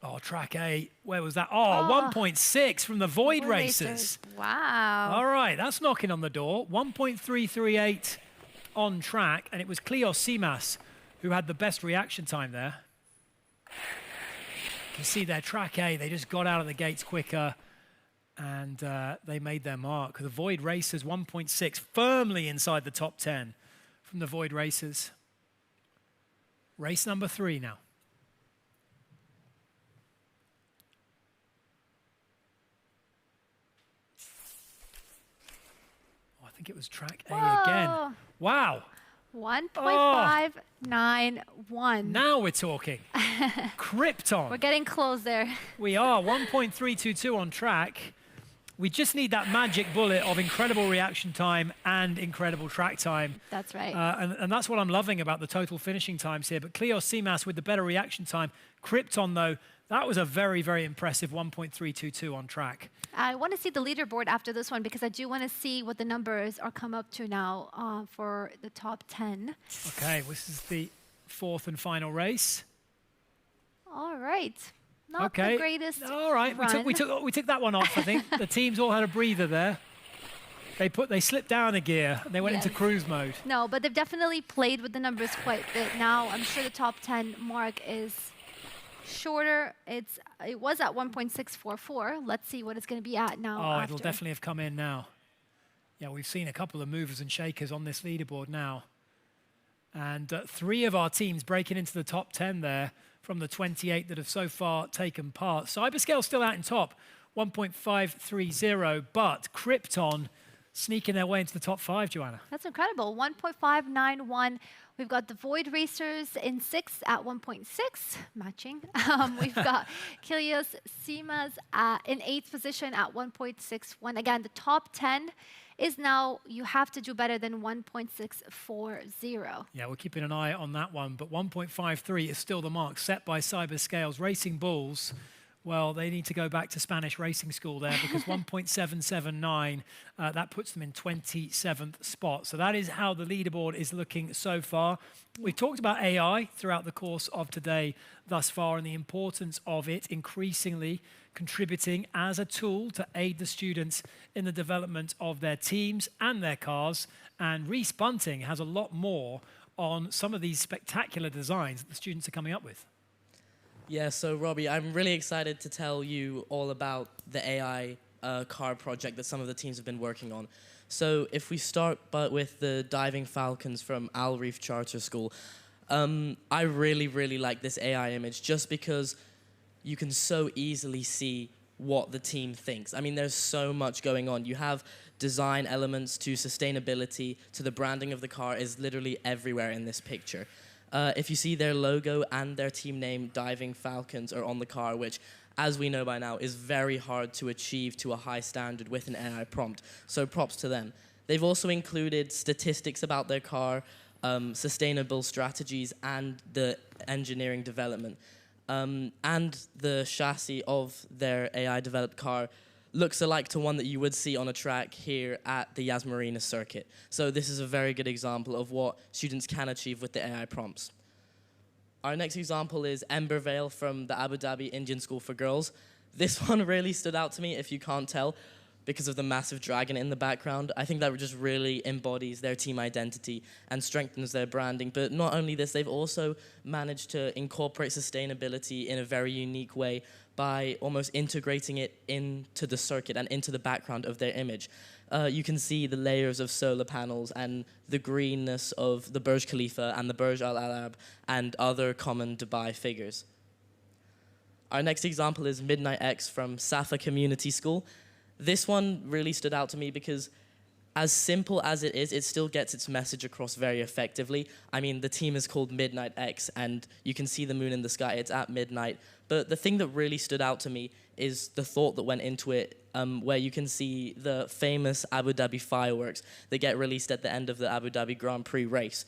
Oh, track A, where was that? Oh, 1.6 from the Void Racers. Wow. All right, that's knocking on the door. 1.338 on track, and it was Kleos Simas who had the best reaction time there. You can see their track A, they just got out of the gates quicker, and they made their mark. The Void Racers, 1.6, firmly inside the top 10 from the Void Racers. Race number 3 now. I think it was track A again. Wow. 1.591. Now we're talking. Krypton. We're getting close there. We are 1.322 on track. We just need that magic bullet of incredible reaction time and incredible track time. That's right. And that's what I'm loving about the total finishing times here. But Kleos Simas with the better reaction time. Krypton, though, that was a very, very impressive 1.322 on track. I want to see the leaderboard after this one because I do want to see what the numbers are come up to now for the top 10. Okay, this is the 4th and final race. All right. Not the greatest. All right, we took that one off, I think. The teams all had a breather there. They slipped down a gear and they went into cruise mode. No, but they've definitely played with the numbers quite a bit now. I'm sure the top 10 mark is shorter. It was at 1.644. Let's see what it's going to be at now. Oh, it'll definitely have come in now. Yeah, we've seen a couple of movers and shakers on this leaderboard now. And 3 of our teams breaking into the top 10 there from the 28 that have so far taken part. Cyberscale still out in top, 1.530, but Krypton sneaking their way into the top 5, Joanna. That's incredible. 1.591. We've got the Void Racers in 6th at 1.6, matching. We've got Kleos Simas in 8th position at 1.61. Again, the top 10 is now, you have to do better than 1.640. Yeah, we're keeping an eye on that one, but 1.53 is still the mark set by Cyberscale's Racing Bulls. Well, they need to go back to Spanish racing school there because 1.779, that puts them in 27th spot. So that is how the leaderboard is looking so far. We've talked about AI throughout the course of today thus far and the importance of it increasingly contributing as a tool to aid the students in the development of their teams and their cars. And Reese Bunting has a lot more on some of these spectacular designs that the students are coming up with. Yeah, so Robbie, I'm really excited to tell you all about the AI car project that some of the teams have been working on. So if we start with the Diving Falcons from Al Reef Charter School, I really, really like this AI image just because you can so easily see what the team thinks. I mean, there's so much going on. You have design elements to sustainability, to the branding of the car is literally everywhere in this picture. If you see their logo and their team name, Diving Falcons, are on the car, which, as we know by now, is very hard to achieve to a high standard with an AI prompt. So props to them. They've also included statistics about their car, sustainable strategies, and the engineering development. And the chassis of their AI-developed car looks alike to one that you would see on a track here at the Yas Marina circuit. So this is a very good example of what students can achieve with the AI prompts. Our next example is Embervale from the Abu Dhabi Indian School for Girls. This one really stood out to me, if you can't tell, because of the massive dragon in the background. I think that just really embodies their team identity and strengthens their branding. But not only this, they've also managed to incorporate sustainability in a very unique way by almost integrating it into the circuit and into the background of their image. You can see the layers of solar panels and the greenness of the Burj Khalifa and the Burj Al Arab and other common Dubai figures. Our next example is Midnight X from Safa Community School. This one really stood out to me because as simple as it is, it still gets its message across very effectively. I mean, the team is called Midnight X, and you can see the moon in the sky. It's at midnight. But the thing that really stood out to me is the thought that went into it, where you can see the famous Abu Dhabi fireworks that get released at the end of the Abu Dhabi Grand Prix race.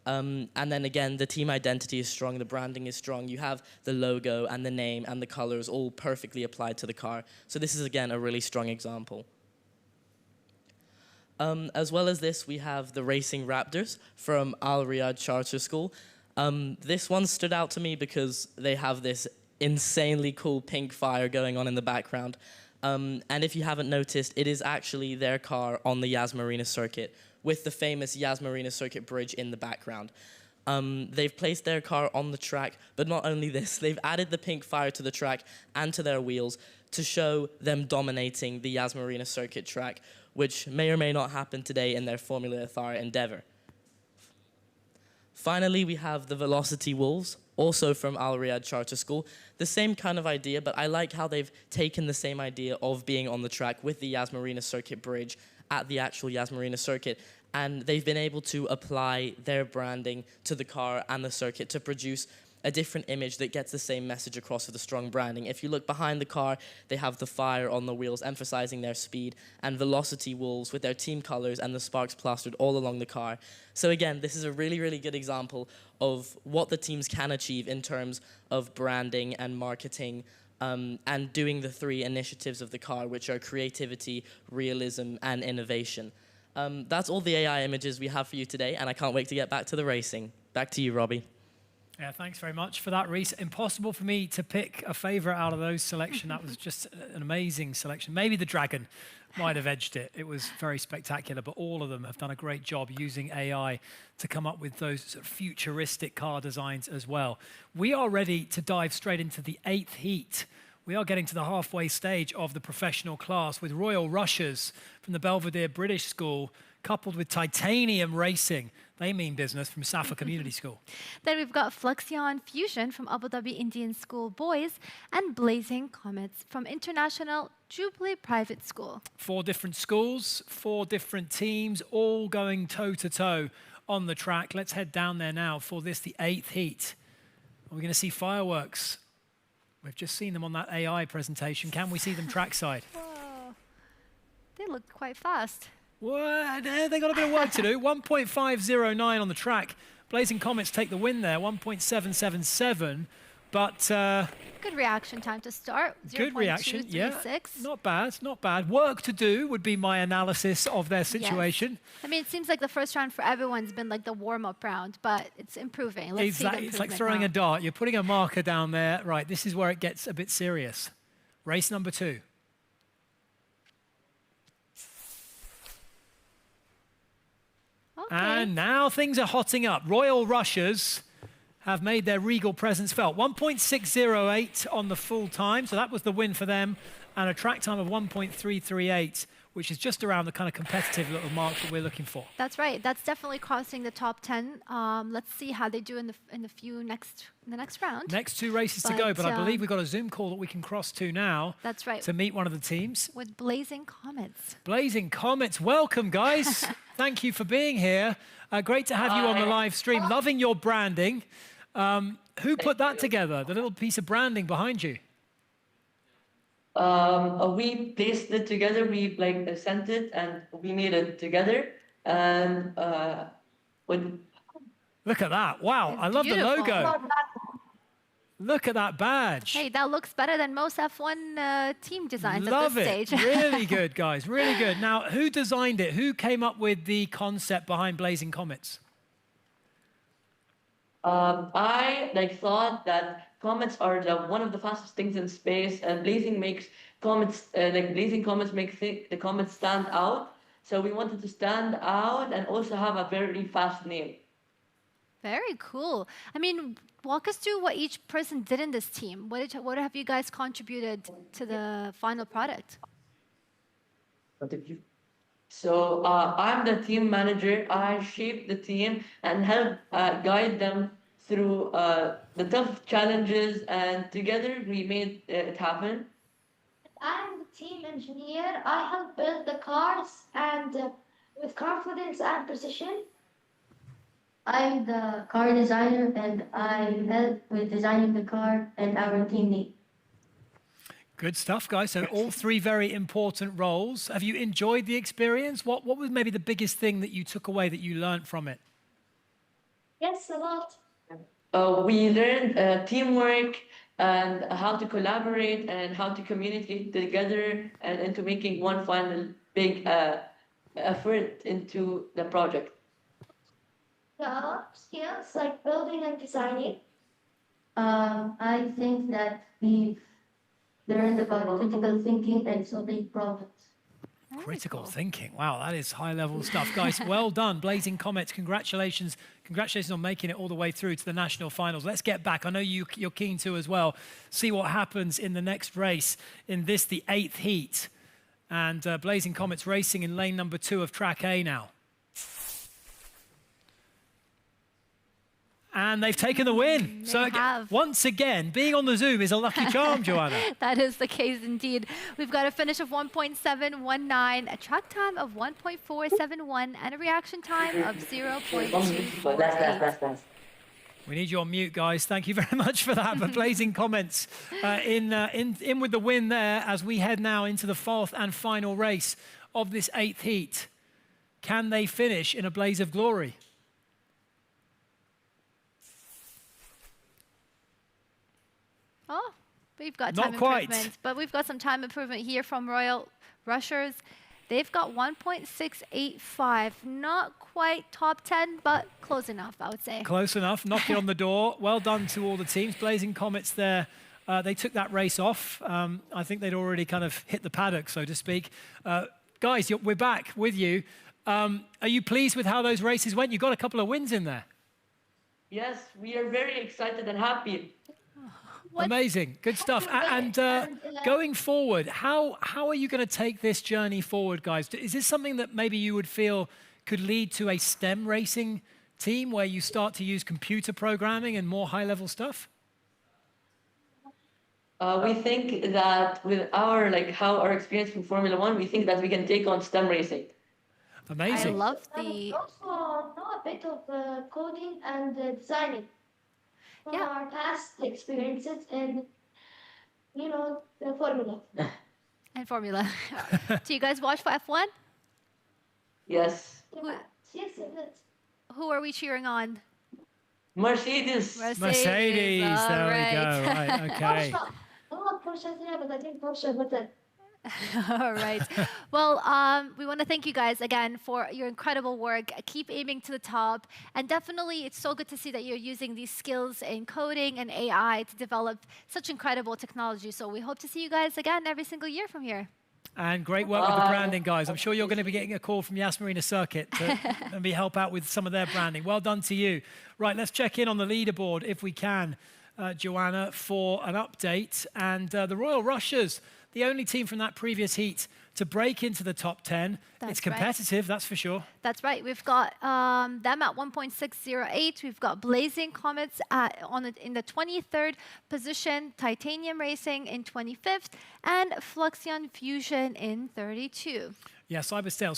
And then again, the team identity is strong, the branding is strong. You have the logo and the name and the colors all perfectly applied to the car. So this is, again, a really strong example. As well as this, we have the Racing Raptors from Al Riyadh Charter School. This one stood out to me because they have this insanely cool pink fire going on in the background. And if you haven't noticed, it is actually their car on the Yas Marina circuit with the famous Yas Marina circuit bridge in the background. They've placed their car on the track, but not only this, they've added the pink fire to the track and to their wheels to show them dominating the Yas Marina circuit track, which may or may not happen today in their Formula Ethara endeavor. Finally, we have the Velocity Wolves, also from Al Riyadh Charter School. The same kind of idea, but I like how they've taken the same idea of being on the track with the Yas Marina circuit bridge at the actual Yas Marina circuit, and they've been able to apply their branding to the car and the circuit to produce a different image that gets the same message across with a strong branding. If you look behind the car, they have the fire on the wheels emphasizing their speed, and Velocity Wolves with their team colors and the sparks plastered all along the car. So again, this is a really, really good example of what the teams can achieve in terms of branding and marketing, and doing the three initiatives of the car, which are creativity, realism, and innovation. That's all the AI images we have for you today, and I can't wait to get back to the racing. Back to you, Robbie. Yeah, thanks very much for that, Reese. Impossible for me to pick a favorite out of those selection. That was just an amazing selection. Maybe the dragon might have edged it. It was very spectacular, but all of them have done a great job using AI to come up with those sort of futuristic car designs as well. We are ready to dive straight into the 8th heat. We are getting to the halfway stage of the professional class with Royal Rushers from the Belvedere British School, coupled with Titanium Racing. They mean business from Safa Community School. Then we've got Flexion Fusion from Abu Dhabi Indian School Boys and Blazing Comets from International Jubilee Private School. 4 different schools, 4 different teams, all going toe-to-toe on the track. Let's head down there now for this, the 8th heat. Are we going to see fireworks? We've just seen them on that AI presentation. Can we see them trackside? Whoa. They look quite fast. What? They got a bit of work to do. 1.509 on the track. Blazing Comets take the win there, 1.777. But good reaction time to start. Good reaction, yeah. Not bad, not bad. Work to do would be my analysis of their situation. Yes. I mean, it seems like the first round for everyone's been like the warm-up round, but it's improving. Let's see the It's like improvement throwing now. a dart. You're putting a marker down there. Right, this is where it gets a bit serious. Race number 2. Okay. And now things are hotting up. Royal Rushers have made their regal presence felt. 1.608 on the full time, so that was the win for them, and a track time of 1.338, which is just around the kind of competitive little mark that we're looking for. That's right. That's definitely crossing the top 10. Let's see how they do in the next round. Next 2 races to go, but I believe we've got a Zoom call that we can cross to now. That's right. To meet one of the teams. With Blazing Comets. Blazing Comets, welcome, guys. Thank you for being here. Great to have you on the live stream. Loving your branding. Who put that together, the little piece of branding behind you? We placed it together. We sent it, and we made it together. And look at that! Wow, I love the logo. Look at that badge. Hey, that looks better than most F1 team designs Love at it. this stage. Really good, guys. Really good. Now, who designed it? Who came up with the concept behind Blazing Comets? I thought that comets are one of the fastest things in space, and blazing makes comets blazing comets make the comets stand out. So we wanted to stand out and also have a very fast name. Very cool. I mean, walk us through what each person did in this team. What have you guys contributed to the final product? So I'm the team manager. I shape the team and help guide them through the tough challenges, and together we made it happen. I'm the team engineer. I help build the cars and with confidence and precision. I'm the car designer and I help with designing the car and our team need. Good stuff, guys. So all three very important roles. Have you enjoyed the experience? What was maybe the biggest thing that you took away that you learned from it? Yes, a lot. We learned teamwork and how to collaborate and how to communicate together and into making one final big effort into the project. The skills like building and designing. I think that we've learned about critical thinking and solving problems. Critical thinking. Wow, that is high-level stuff. Guys, well done. Blazing Comets, congratulations. Congratulations on making it all the way through to the national finals. Let's get back. I know you're keen to as well. See what happens in the next race in this, the 8th heat. And Blazing Comets racing in lane number 2 of track A now. And they've taken the win. So once again, being on the Zoom is a lucky charm, Joanna. That is the case indeed. We've got a finish of 1.719, a track time of 1.471, and a reaction time of 0.248. We need you on mute, guys. Thank you very much for that. But Blazing Comments in with the win there as we head now into the 4th and final race of this 8th heat. Can they finish in a blaze of glory? Oh, we've got time improvement, but we've got some time improvement here from Royal Rushers. They've got 1.685, not quite top 10, but close enough, I would say. Close enough, knocking on the door. Well done to all the teams. Blazing Comets there, they took that race off. I think they'd already kind of hit the paddock, so to speak. Guys, we're back with you. Are you pleased with how those races went? You got a couple of wins in there. Yes, we are very excited and happy. Amazing, good stuff. And going forward, how are you going to take this journey forward, guys? Is this something that maybe you would feel could lead to a STEM racing team where you start to use computer programming and more high-level stuff? We think that with our how our experience from Formula One, we think that we can take on STEM racing. Amazing. I love the. Also know a bit of coding and designing. From our past experiences and, the Formula. And Formula. Do you guys watch for F1? Yes. Who are we cheering on? Mercedes. Mercedes. There we go. Right, okay. Porsche, but I think Porsche was it. All right. Well, we want to thank you guys again for your incredible work. Keep aiming to the top. And definitely, it's so good to see that you're using these skills in coding and AI to develop such incredible technology. So we hope to see you guys again every single year from here. And great work with the branding, guys. I'm sure you're going to be getting a call from Yas Marina Circuit to maybe help out with some of their branding. Well done to you. Right, let's check in on the leaderboard if we can, Joanna, for an update. And the Royal Rushers, the only team from that previous heat to break into the top 10. It's competitive, that's for sure. That's right. We've got them at 1.608. We've got Blazing Comets in the 23rd position, Titanium Racing in 25th, and Fluxion Fusion in 32. Yeah, Cyberstale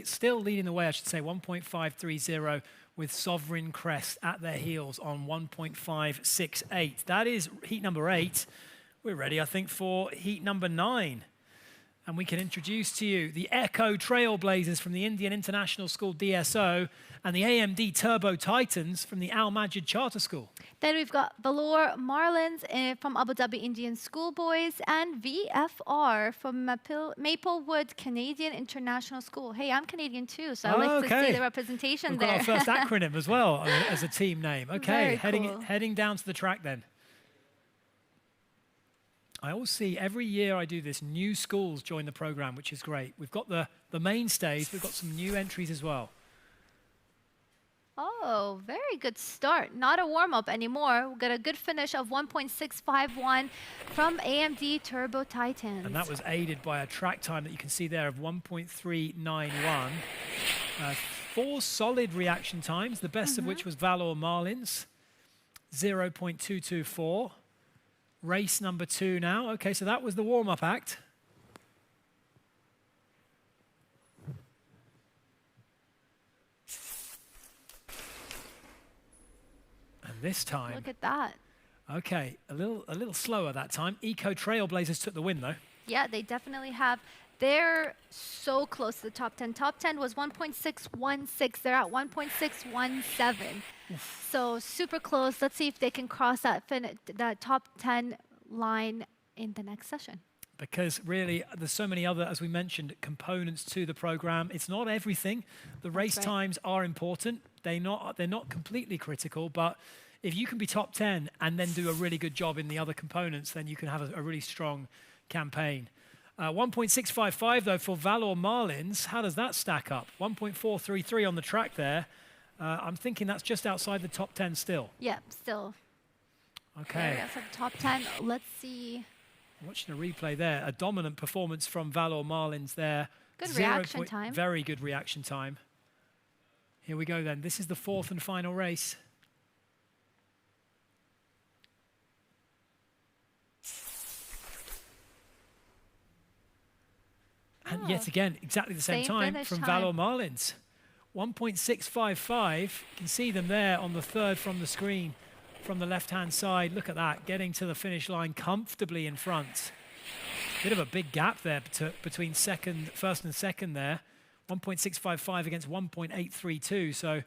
still leading the way, I should say, 1.530 with Sovereign Crest at their heels on 1.568. That is heat number 8. We're ready, I think, for heat number 9. And we can introduce to you the Echo Trailblazers from the Indian International School DSO and the AMD Turbo Titans from the Al Majid Charter School. Then we've got Valour Marlins from Abu Dhabi Indian Schoolboys and VFR from Maplewood Canadian International School. Hey, I'm Canadian too, so I like to see the representation We've there. got our first acronym as well as a team name. Okay, Very cool. heading down to the track then. I always see every year I do this, new schools join the program, which is great. We've got the mainstays, we've got some new entries as well. Oh, very good start. Not a warm-up anymore. We've got a good finish of 1.651 from AMD Turbo Titans. And that was aided by a track time that you can see there of 1.391. 4 solid reaction times, the best of which was Valour Marlins, 0.224. Race number 2 now. Okay, so that was the warm-up act. And this time... Look at that. Okay, a little slower that time. Eco Trailblazers took the win, though. Yeah, they definitely have. They're so close to the top 10. Top 10 was 1.616. They're at 1.617. So super close. Let's see if they can cross that top 10 line in the next session. Because really, there's so many other, as we mentioned, components to the program. It's not everything. The race times are important. They're not completely critical, but if you can be top 10 and then do a really good job in the other components, then you can have a really strong campaign. 1.655 though for Valour Marlins. How does that stack up? 1.433 on the track there. I'm thinking that's just outside the top 10 still. Yeah, still. Okay. That's the top 10. Let's see. Watching a replay there. A dominant performance from Valour Marlins there. Good reaction time. Very good reaction time. Here we go then. This is the 4th and final race. And yet again, exactly the same time from Valour Marlins. 1.655. You can see them there on the 3rd from the screen, from the left-hand side. Look at that, getting to the finish line comfortably in front. Bit of a big gap there between first and second there. 1.655 against 1.832, so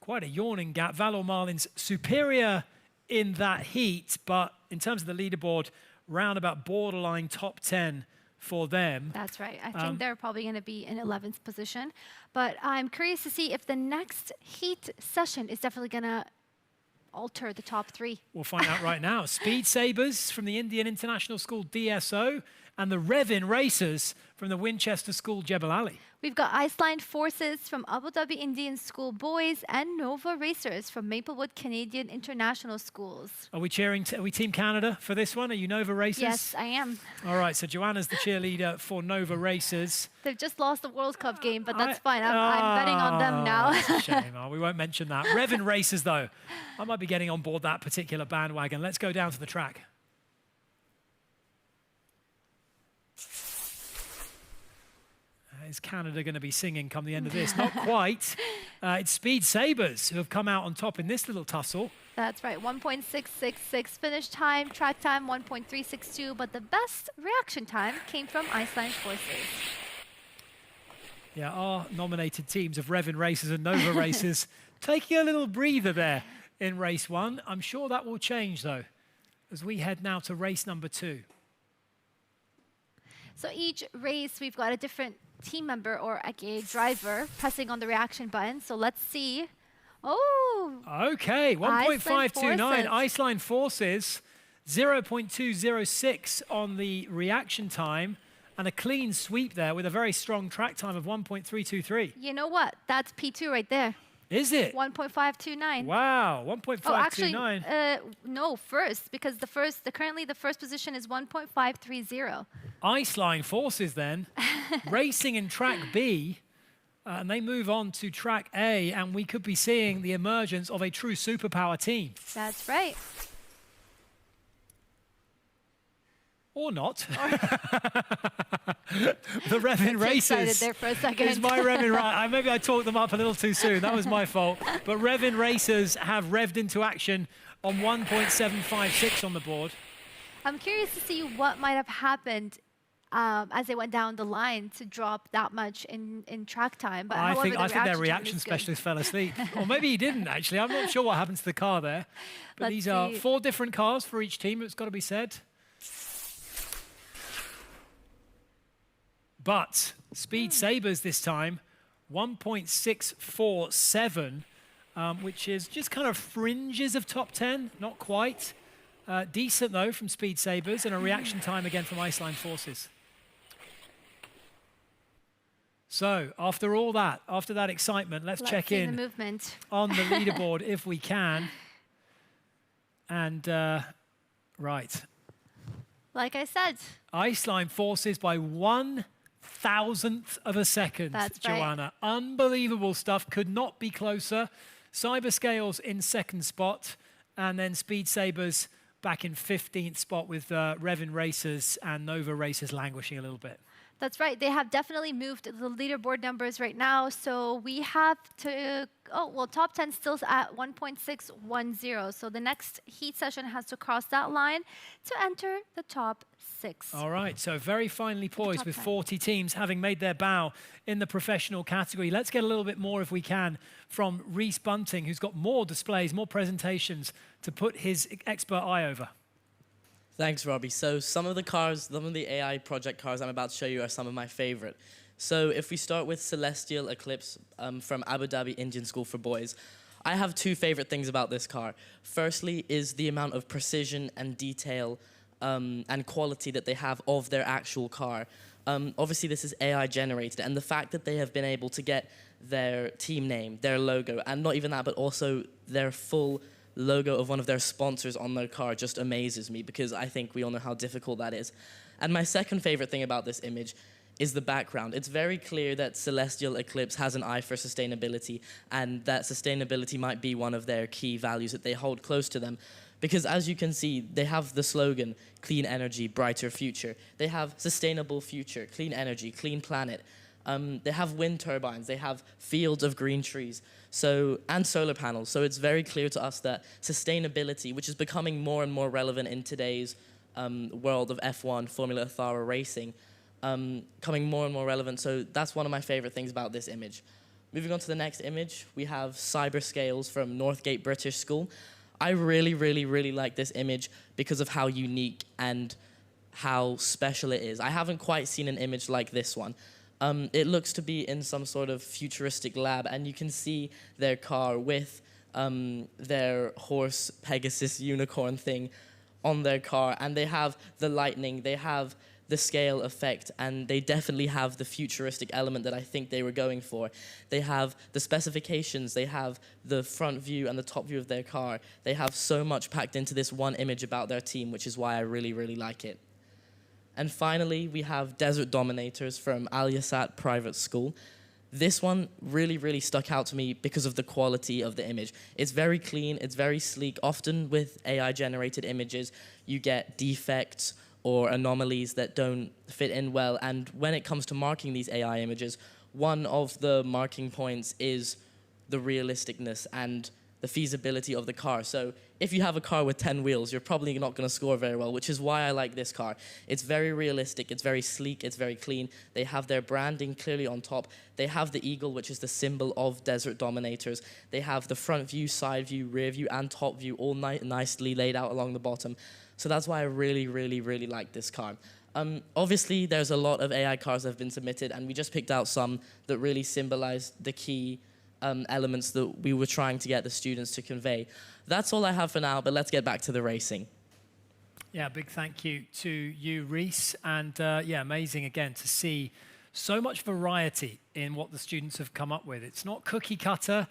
quite a yawning gap. Valour Marlins superior in that heat, but in terms of the leaderboard, round about borderline top 10 for them. That's right. I think they're probably going to be in 11th position. But I'm curious to see if the next heat session is definitely going to alter the top 3. We'll find out right now. Speed Sabres from the Indian International School DSO and the Revin Racers from the Winchester School Jebel Ali. We've got Iceland Forces from Abu Dhabi Indian School Boys and Nova Racers from Maplewood Canadian International Schools. Are we Team Canada for this one? Are you Nova Racers? Yes, I am. All right, so Joanna's the cheerleader for Nova Racers. They've just lost the World Cup game, but that's fine. I'm betting on them now. That's a shame. We won't mention that. Revin Racers, though. I might be getting on board that particular bandwagon. Let's go down to the track. Is Canada going to be singing come the end of this? Not quite. It's Speed Sabres who have come out on top in this little tussle. That's right, 1.666 finish time, track time 1.362, but the best reaction time came from Iceland Forces. Yeah, our nominated teams of Revin Racers and Nova Racers taking a little breather there in race 1. I'm sure that will change, though, as we head now to race number 2. So each race, we've got a different team member or a driver pressing on the reaction button. So let's see. Oh! Okay, 1.529. Iceland Forces, 0.206 on the reaction time, and a clean sweep there with a very strong track time of 1.323. You know what? That's P2 right there. Is it? 1.529. Wow, 1.529. Oh, actually, no, first, because currently the first position is 1.530. Iceland Forces then, racing in track B, and they move on to track A, and we could be seeing the emergence of a true superpower team. That's right. Or not. The Revin Racers. There for a second. Is my Revin maybe I talked them up a little too soon. That was my fault. But Revin Racers have revved into action on 1.756 on the board. I'm curious to see what might have happened as they went down the line to drop that much in track time. But I however, think the their time reaction is good. specialist fell asleep. Or maybe he didn't, actually. I'm not sure what happened to the car there. But Let's these are see. 4 different cars for each team, it's got to be said. But Speed Sabres this time, 1.647, which is just kind of fringes of top 10, not quite. Decent, though, from Speed Sabres, and a reaction time again from Iceline Forces. So, after all that, after that excitement, let's check see in the movement. on the leaderboard if we can. And, right. Like I said. Iceline Forces by 1/1000th of a second, That's Joanna. Unbelievable stuff. Could not be closer. Cyberscales in 2nd spot, and then Speed Sabres back in 15th spot with Revin Racers and Nova Racers languishing a little bit. That's right. They have definitely moved the leaderboard numbers right now. So we have to, top 10 still at 1.610. So the next heat session has to cross that line to enter the top 6. All right, so very finely poised with 40 teams having made their bow in the professional category. Let's get a little bit more, if we can, from Reese Bunting, who's got more displays, more presentations to put his expert eye over. Thanks, Robbie. So some of the AI project cars I'm about to show you are some of my favorite. So if we start with Celestial Eclipse from Abu Dhabi Indian School for Boys, I have 2 favorite things about this car. Firstly is the amount of precision and detail and quality that they have of their actual car. Obviously, this is AI generated, and the fact that they have been able to get their team name, their logo, and not even that, but also their full logo of one of their sponsors on their car just amazes me, because I think we all know how difficult that is. And my second favorite thing about this image is the background. It's very clear that Celestial Eclipse has an eye for sustainability, and that sustainability might be one of their key values that they hold close to them. Because as you can see, they have the slogan, clean energy, brighter future. They have sustainable future, clean energy, clean planet. They have wind turbines, they have fields of green trees, and solar panels. So it's very clear to us that sustainability, which is becoming more and more relevant in today's world of F1, Formula Ethara racing, coming more and more relevant. So that's one of my favorite things about this image. Moving on to the next image, we have Cyberscales from Northgate British School. I really, really, really like this image because of how unique and how special it is. I haven't quite seen an image like this one. It looks to be in some sort of futuristic lab, and you can see their car with their horse Pegasus unicorn thing on their car, and they have the lightning, they have the scale effect, and they definitely have the futuristic element that I think they were going for. They have the specifications, they have the front view and the top view of their car. They have so much packed into this one image about their team, which is why I really, really like it. And finally, we have Desert Dominators from Al Yassat Private School. This one really, really stuck out to me because of the quality of the image. It's very clean, it's very sleek. Often with AI-generated images, you get defects or anomalies that don't fit in well. And when it comes to marking these AI images, one of the marking points is the realisticness and the feasibility of the car. So if you have a car with 10 wheels, you're probably not going to score very well, which is why I like this car. It's very realistic, it's very sleek, it's very clean. They have their branding clearly on top. They have the eagle, which is the symbol of Desert Dominators. They have the front view, side view, rear view, and top view all nicely laid out along the bottom. So that's why I really, really, really like this car. Obviously, there's a lot of AI cars that have been submitted, and we just picked out some that really symbolize the key elements that we were trying to get the students to convey. That's all I have for now, but let's get back to the racing. Yeah, big thank you to you, Reese. And yeah, amazing again to see so much variety in what the students have come up with. It's not cookie cutter.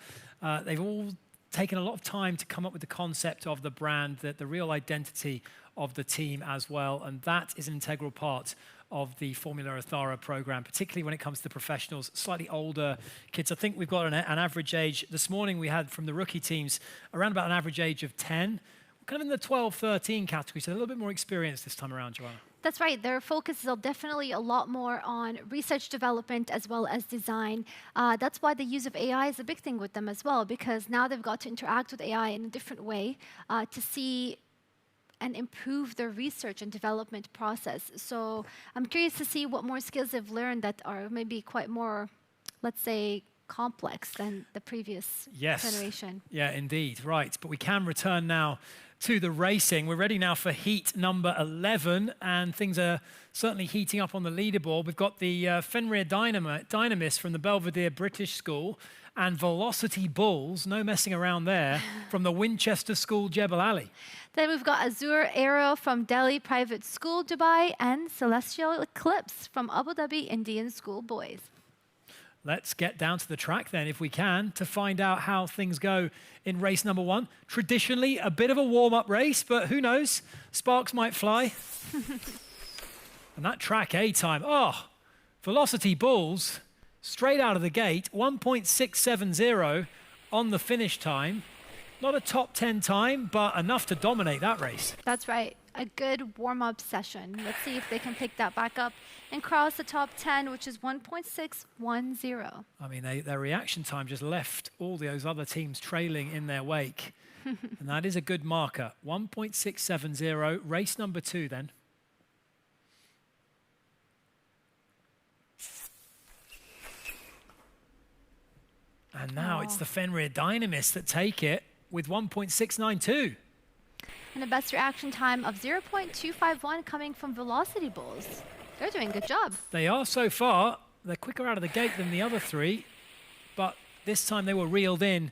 They've all taken a lot of time to come up with the concept of the brand, the real identity of the team as well. And that is an integral part of the Formula Ethara program, particularly when it comes to the professionals, slightly older kids. I think we've got an average age. This morning we had from the rookie teams around about an average age of 10, kind of in the 12, 13 category, so a little bit more experience this time around, Joanna. That's right. Their focus is definitely a lot more on research development as well as design. That's why the use of AI is a big thing with them as well, because now they've got to interact with AI in a different way to see and improve their research and development process. So I'm curious to see what more skills they've learned that are maybe quite more, let's say, complex than the previous generation. Yeah, indeed. Right. But we can return now to the racing. We're ready now for heat number 11, and things are certainly heating up on the leaderboard. We've got the Fenrir Dynamists from the Belvedere British School and Velocity Bulls, no messing around there, from the Winchester School, Jebel Ali. Then we've got Azure Aero from Delhi Private School, Dubai, and Celestial Eclipse from Abu Dhabi Indian School Boys. Let's get down to the track then, if we can, to find out how things go in race number 1. Traditionally, a bit of a warm-up race, but who knows? Sparks might fly. And that track A time, Velocity Bulls, straight out of the gate, 1.670 on the finish time. Not a top 10 time, but enough to dominate that race. That's right. A good warm-up session. Let's see if they can pick that back up and cross the top 10, which is 1.610. I mean, their reaction time just left all those other teams trailing in their wake. And that is a good marker. 1.670, race number 2 then. And now it's the Fenrir Dynamists that take it with 1.692. And the best reaction time of 0.251 coming from Velocity Bulls. They're doing a good job. They are so far. They're quicker out of the gate than the other 3, but this time they were reeled in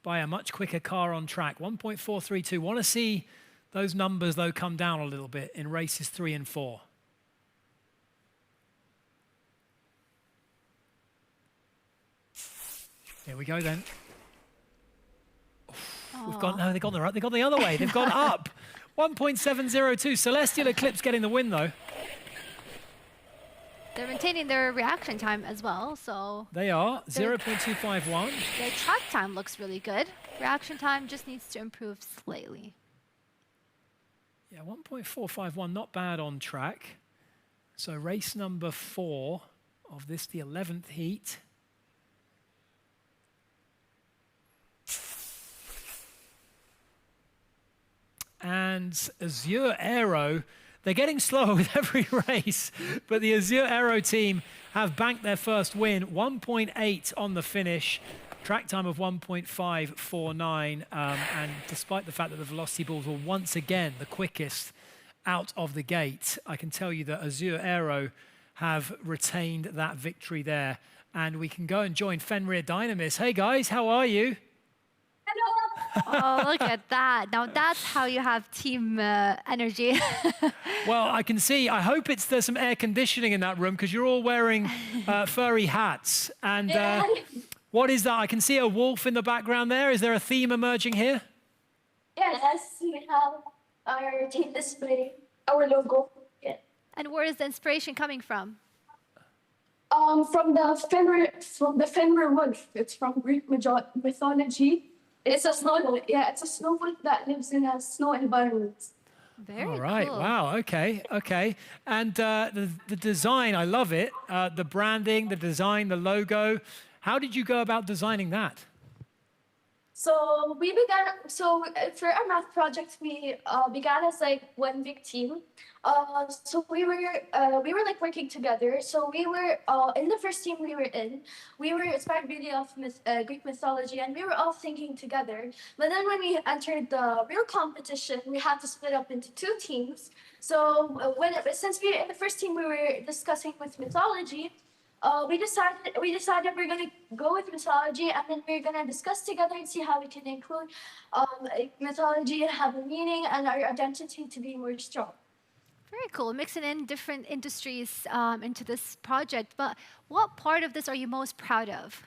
by a much quicker car on track. 1.432. Want to see those numbers, though, come down a little bit in races 3 and 4. Here we go then. We've gone, no, they've gone the right, they've gone the other way. They've gone up. 1.702. Celestial Eclipse getting the win, though. They're maintaining their reaction time as well, so... They are, 0.251. Their track time looks really good. Reaction time just needs to improve slightly. Yeah, 1.451, not bad on track. So race number 4 of this, the 11th heat. And Azure Aero, they're getting slower with every race, but the Azure Aero team have banked their first win, 1.8 on the finish, track time of 1.549, and despite the fact that the Velocity Bulls were once again the quickest out of the gate, I can tell you that Azure Aero have retained that victory there, and we can go and join Fenrir Dynamists. Hey guys, how are you? Oh, look at that. Now that's how you have team energy. Well, I can see, I hope there's some air conditioning in that room because you're all wearing furry hats. And what is that? I can see a wolf in the background there. Is there a theme emerging here? Yes, we have our team display, our logo. Yeah. And where is the inspiration coming from? From the Fenrir wolf. It's from Greek mythology. It's a snow, it's a snow wolf that lives in a snow environment. Very All right, cool. wow, okay. And the design, I love it. The branding, the design, the logo. How did you go about designing that? So for our math project, we began as like one big team. So we were like working together. So we were in the first team we were in. We were inspired really of Greek mythology, and we were all thinking together. But then when we entered the real competition, we had to split up into 2 teams. So since we in the first team we were discussing with mythology. We decided we're gonna go with mythology, and then we're gonna discuss together and see how we can include mythology and have a meaning and our identity to be more strong. Very cool. Mixing in different industries into this project. But what part of this are you most proud of?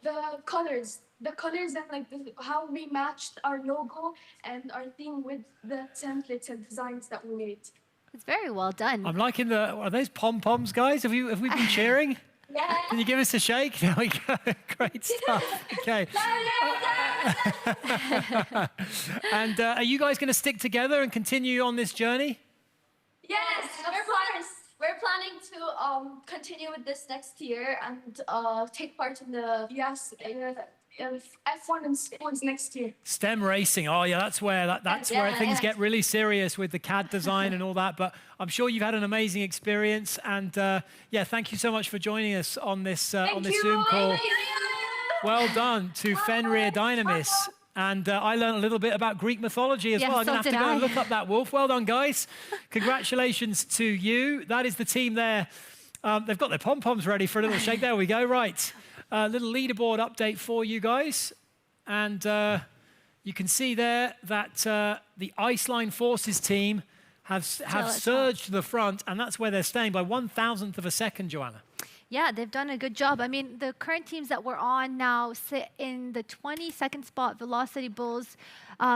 The colors and like how we matched our logo and our theme with the templates and designs that we made. It's very well done. I'm liking are those pom-poms, guys? Have we been cheering? Yeah. Can you give us a shake? There we go. Great stuff. Okay. And are you guys going to stick together and continue on this journey? Yes, of course. We're planning to continue with this next year and take part in the F1 and sports next year. STEM racing. Oh yeah, that's where things get really serious with the CAD design and all that. But I'm sure you've had an amazing experience. And yeah, thank you so much for joining us on this Zoom call. Well done to Fenrir Dynamis. And I learned a little bit about Greek mythology as well. I'm going to have to go and look up that wolf. Well done, guys. Congratulations to you. That is the team there. They've got their pom-poms ready for a little shake. There we go. Right. Little leaderboard update for you guys. And you can see there that the Iceline Forces team have surged to the front, and that's where they're staying by 1,000th of a second, Joanna. Yeah, they've done a good job. I mean, the current teams that we're on now sit in the 22nd spot, Velocity Bulls.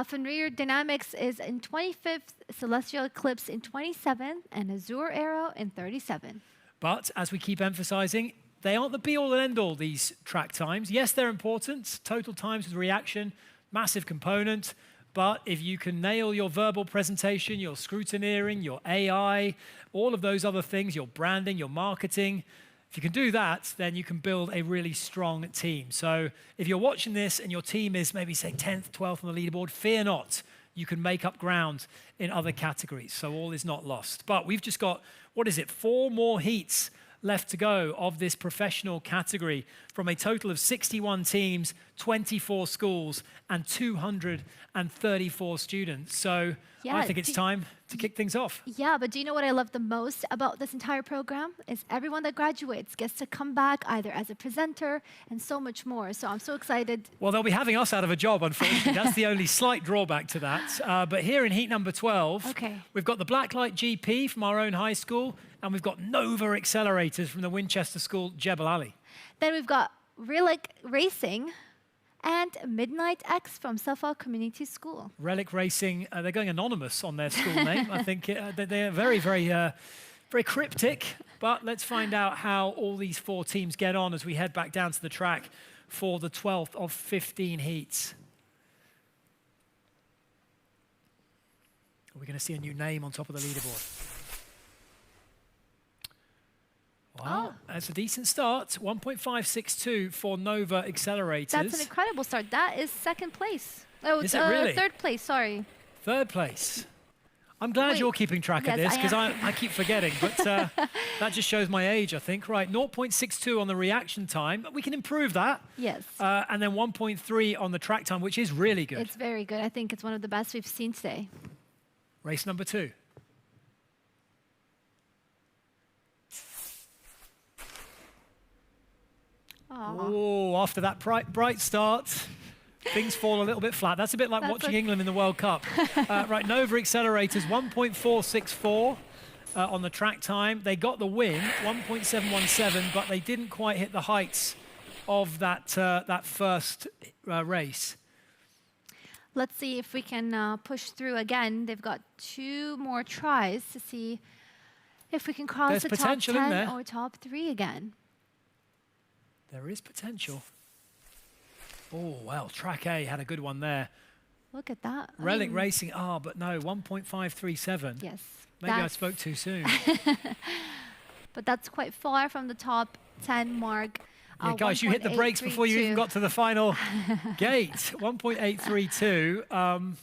Fenrir Dynamics is in 25th, Celestial Eclipse in 27th, and Azure Arrow in 37th. But as we keep emphasizing, they aren't the be-all and end-all, these track times. Yes, they're important. Total times with reaction, massive component. But if you can nail your verbal presentation, your scrutineering, your AI, all of those other things, your branding, your marketing, if you can do that, then you can build a really strong team. So if you're watching this and your team is maybe, say, 10th, 12th on the leaderboard, fear not. You can make up ground in other categories. So all is not lost. But we've just got, 4 more heats left to go of this professional category from a total of 61 teams, 24 schools, and 234 students. So yeah, I think it's time to kick things off. Yeah, but do you know what I love the most about this entire program? Is everyone that graduates gets to come back either as a presenter and so much more. So I'm so excited. Well, they'll be having us out of a job, unfortunately. That's the only slight drawback to that. But here in heat number 12, we've got the Blacklight GP from our own high school, and we've got Nova Accelerators from the Winchester School, Jebel Ali. Then we've got Relic Racing and Midnight X from Suffolk Community School. Relic Racing, they're going anonymous on their school name. I think they're very, very cryptic. But let's find out how all these 4 teams get on as we head back down to the track for the 12th of 15 heats. Are we going to see a new name on top of the leaderboard? Wow, that's a decent start. 1.562 for Nova Accelerators. That's an incredible start. That is second place. Oh, is it really? Third place, sorry. Third place. I'm glad you're keeping track of this because I keep forgetting, but that just shows my age, I think. Right, 0.62 on the reaction time. We can improve that. Yes. And then 1.3 on the track time, which is really good. It's very good. I think it's one of the best we've seen today. Race number 2. Oh, after that bright start, things fall a little bit flat. That's a bit like watching England in the World Cup. Right, Nova Accelerators, 1.464 on the track time. They got the win, 1.717, but they didn't quite hit the heights of that first race. Let's see if we can push through again. They've got 2 more tries to see if we can cross the top 10 or top 3 again. There is potential. Oh, well, Track A had a good one there. Look at that. Relic Racing, but no, 1.537. Yes. Maybe I spoke too soon. But that's quite far from the top 10 mark. Yeah, guys, you hit the brakes before you even got to the final gate. 1.832.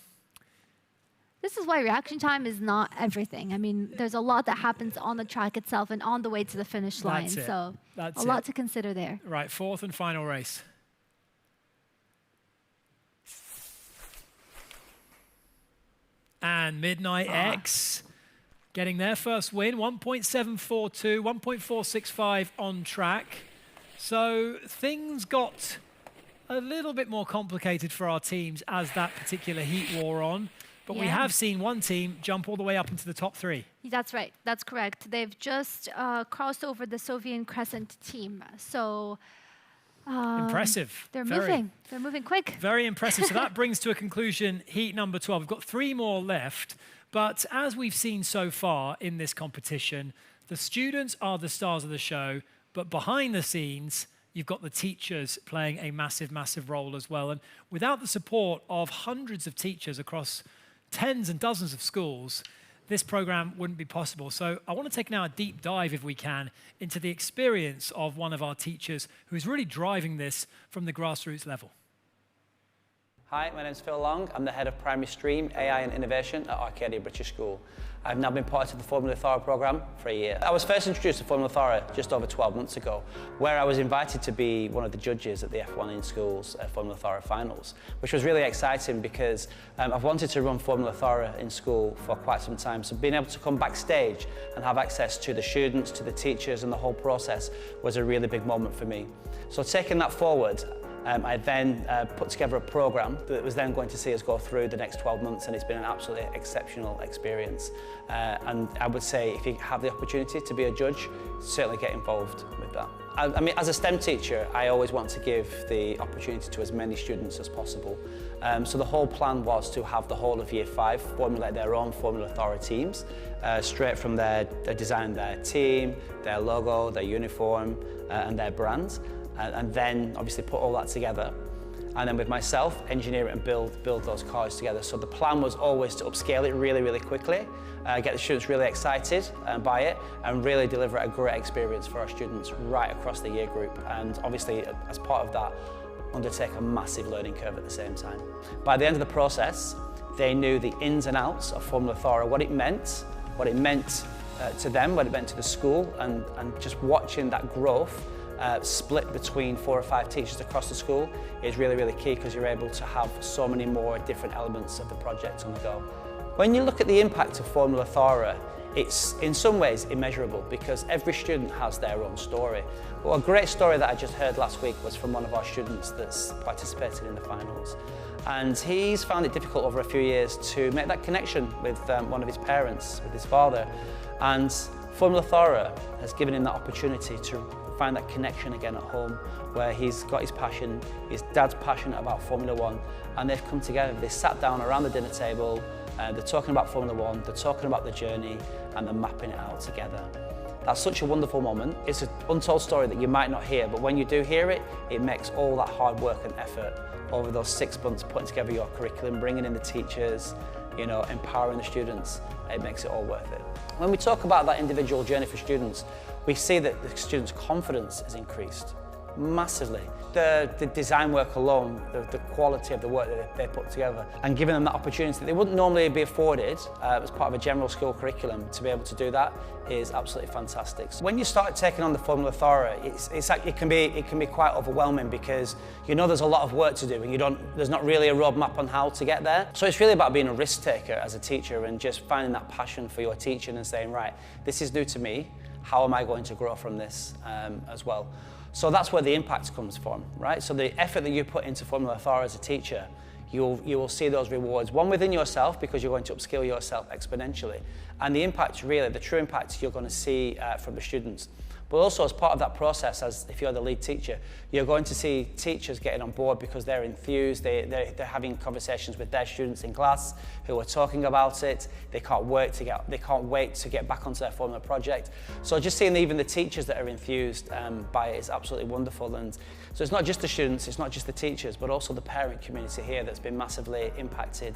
This is why reaction time is not everything. I mean, there's a lot that happens on the track itself and on the way to the finish line. So a lot to consider there. Right, 4th and final race. And Midnight X getting their first win, 1.742, 1.465 on track. So things got a little bit more complicated for our teams as that particular heat wore on. But we have seen one team jump all the way up into the top 3. That's right. That's correct. They've just crossed over the Soviet Crescent team. So impressive. They're moving. They're moving quick. Very impressive. So that brings to a conclusion heat number 12. We've got 3 more left. But as we've seen so far in this competition, the students are the stars of the show. But behind the scenes, you've got the teachers playing a massive, massive role as well. And without the support of hundreds of teachers across tens and dozens of schools, this program wouldn't be possible. So I want to take now a deep dive, if we can, into the experience of one of our teachers who's really driving this from the grassroots level. Hi, my name's Phil Long. I'm the head of Primary Stream, AI and Innovation at Arcadia British School. I've now been part of the Formula Ethara programme for a year. I was first introduced to Formula Ethara just over 12 months ago, where I was invited to be one of the judges at the F1 in Schools Formula Ethara finals, which was really exciting because I've wanted to run Formula Ethara in school for quite some time. So being able to come backstage and have access to the students, to the teachers and the whole process was a really big moment for me. So taking that forward, I then put together a programme that was then going to see us go through the next 12 months, and it's been an absolutely exceptional experience. And I would say if you have the opportunity to be a judge, certainly get involved with that. I mean, as a STEM teacher, I always want to give the opportunity to as many students as possible. So the whole plan was to have the whole of Year 5 formulate their own Formula Ethara teams, straight from their design, their team, their logo, their uniform, and their brand. And then obviously put all that together, and then with myself engineer it and build those cars together. So the plan was always to upscale it really quickly, get the students really excited by it, and really deliver a great experience for our students right across the year group, and obviously as part of that undertake a massive learning curve at the same time. By the end of the process, they knew the ins and outs of Formula Ethara, what it meant to them, what it meant to the school, and just watching that growth split between 4 or 5 teachers across the school is really key, because you're able to have so many more different elements of the project on the go. When you look at the impact of Formula Ethara, it's in some ways immeasurable because every student has their own story. Well, a great story that I just heard last week was from one of our students that's participated in the finals. And he's found it difficult over a few years to make that connection with one of his parents, with his father. And Formula Ethara has given him that opportunity to find that connection again at home, where he's got his passion, his dad's passionate about Formula 1, and they've come together, they sat down around the dinner table, they're talking about Formula 1, they're talking about the journey, and they're mapping it out together. That's such a wonderful moment. It's an untold story that you might not hear, but when you do hear it, it makes all that hard work and effort over those 6 months putting together your curriculum, bringing in the teachers, you know, empowering the students, it makes it all worth it. When we talk about that individual journey for students, we see that the students' confidence has increased massively. The design work alone, the quality of the work that they put together, and giving them that opportunity that they wouldn't normally be afforded as part of a general school curriculum, to be able to do that is absolutely fantastic. So when you start taking on the Formula Ethara, it can be quite overwhelming, because you know there's a lot of work to do and there's not really a roadmap on how to get there. So it's really about being a risk taker as a teacher and just finding that passion for your teaching and saying, right, this is new to me, how am I going to grow from this as well? So that's where the impact comes from, right? So the effort that you put into Formula Ethara as a teacher, you will see those rewards, one within yourself, because you're going to upskill yourself exponentially, and the impact, really, the true impact you're going to see from the students. But also as part of that process, as if you're the lead teacher, you're going to see teachers getting on board because they're enthused, they're having conversations with their students in class who are talking about it, they can't wait to get back onto their Formula project. So just seeing even the teachers that are enthused by it is absolutely wonderful. And so it's not just the students, it's not just the teachers, but also the parent community here that's been massively impacted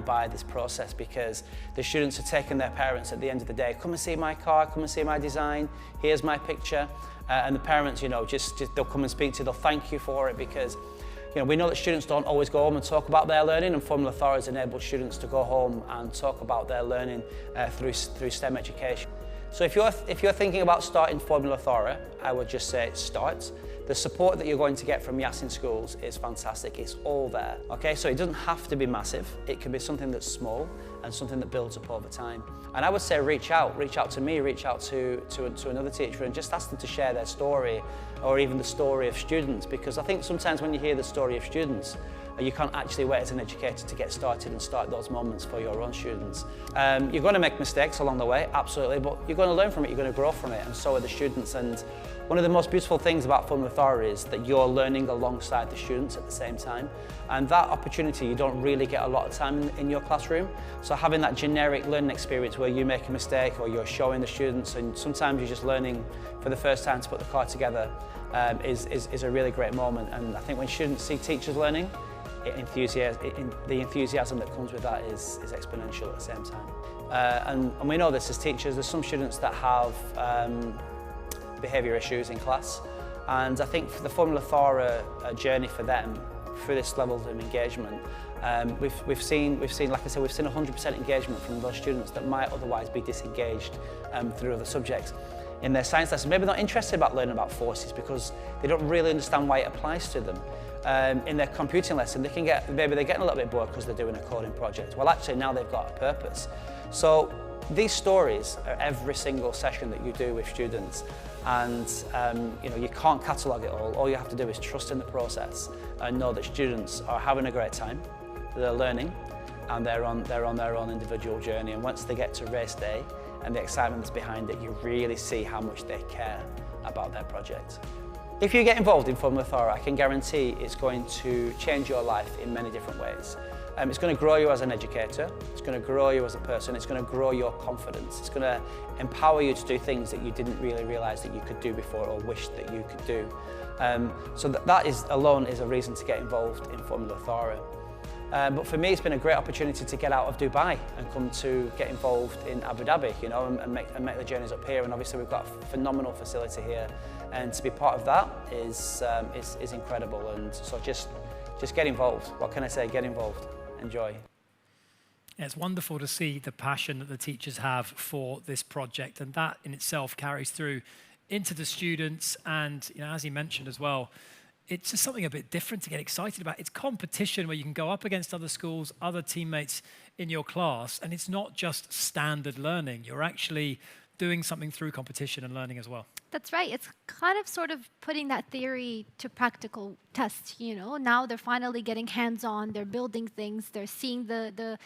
by this process, because the students are taking their parents at the end of the day, come and see my car, come and see my design, here's my picture, and the parents, you know, just they'll come and speak to you, they'll thank you for it, because you know, we know that students don't always go home and talk about their learning, and Formula Ethara has enabled students to go home and talk about their learning through STEM education. So if you're thinking about starting Formula Ethara, I would just say start. The support that you're going to get from Yas in Schools is fantastic. It's all there. Okay, so it doesn't have to be massive. It can be something that's small and something that builds up over time. And I would say reach out to me, reach out to another teacher, and just ask them to share their story, or even the story of students, because I think sometimes when you hear the story of students, you can't actually wait as an educator to get started and start those moments for your own students. You're going to make mistakes along the way, absolutely, but you're going to learn from it, you're going to grow from it, and so are the students. And one of the most beautiful things about Formula Ethara is that you're learning alongside the students at the same time. And that opportunity, you don't really get a lot of time in your classroom. So having that generic learning experience where you make a mistake or you're showing the students, and sometimes you're just learning for the first time to put the car together, is a really great moment. And I think when students see teachers learning, the enthusiasm that comes with that is exponential at the same time. And we know this as teachers, there's some students that have behaviour issues in class. And I think for the Formula Ethara journey for them, through this level of engagement, we've seen, like I said, we've seen 100% engagement from those students that might otherwise be disengaged through other subjects. In their science lesson, maybe not interested about learning about forces because they don't really understand why it applies to them. In their computing lesson, maybe they're getting a little bit bored because they're doing a coding project. Well, actually, now they've got a purpose. So these stories are every single session that you do with students, and you know, you can't catalogue it all. All you have to do is trust in the process and know that students are having a great time, they're learning, and they're on their own individual journey. And once they get to race day and the excitement that's behind it, you really see how much they care about their project. If you get involved in Formula Ethara, I can guarantee it's going to change your life in many different ways. It's going to grow you as an educator, it's going to grow you as a person, it's going to grow your confidence, it's going to empower you to do things that you didn't really realise that you could do before or wished that you could do. So that alone is a reason to get involved in Formula Ethara. But for me, it's been a great opportunity to get out of Dubai and come to get involved in Abu Dhabi, you know, and make the journeys up here. And obviously, we've got a phenomenal facility here, and to be part of that is incredible. And so just get involved. What can I say? Get involved. Enjoy. Yeah, it's wonderful to see the passion that the teachers have for this project, and that in itself carries through into the students. And you know, as he mentioned as well, it's just something a bit different to get excited about. It's competition where you can go up against other schools, other teammates in your class, and it's not just standard learning. You're actually doing something through competition and learning as well. That's right. It's kind of sort of putting that theory to practical test, you know. Now they're finally getting hands-on, they're building things, they're seeing the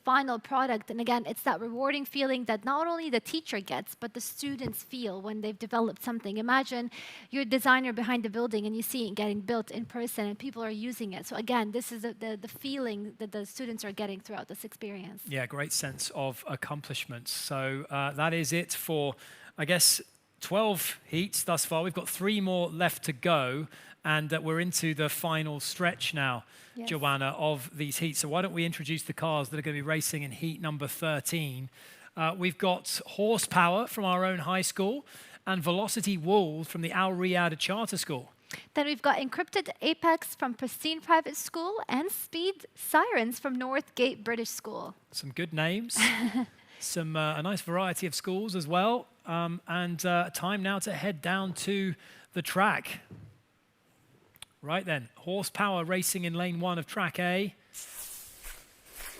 final product. And again, it's that rewarding feeling that not only the teacher gets, but the students feel when they've developed something. Imagine you're a designer behind the building and you see it getting built in person and people are using it. So again, this is the feeling that the students are getting throughout this experience. Yeah, great sense of accomplishment. So that is it for, I guess, 12 heats thus far. We've got 3 more left to go, and we're into the final stretch now, yes, Joanna, of these heats. So why don't we introduce the cars that are going to be racing in heat number 13. We've got Horsepower from our own high school and Velocity Wolves from the Al Riyadh Charter School. Then we've got Encrypted Apex from Pristine Private School and Speed Sirens from Northgate British School. Some good names. A nice variety of schools as well. Time now to head down to the track. Right then, Horsepower racing in lane 1 of track A.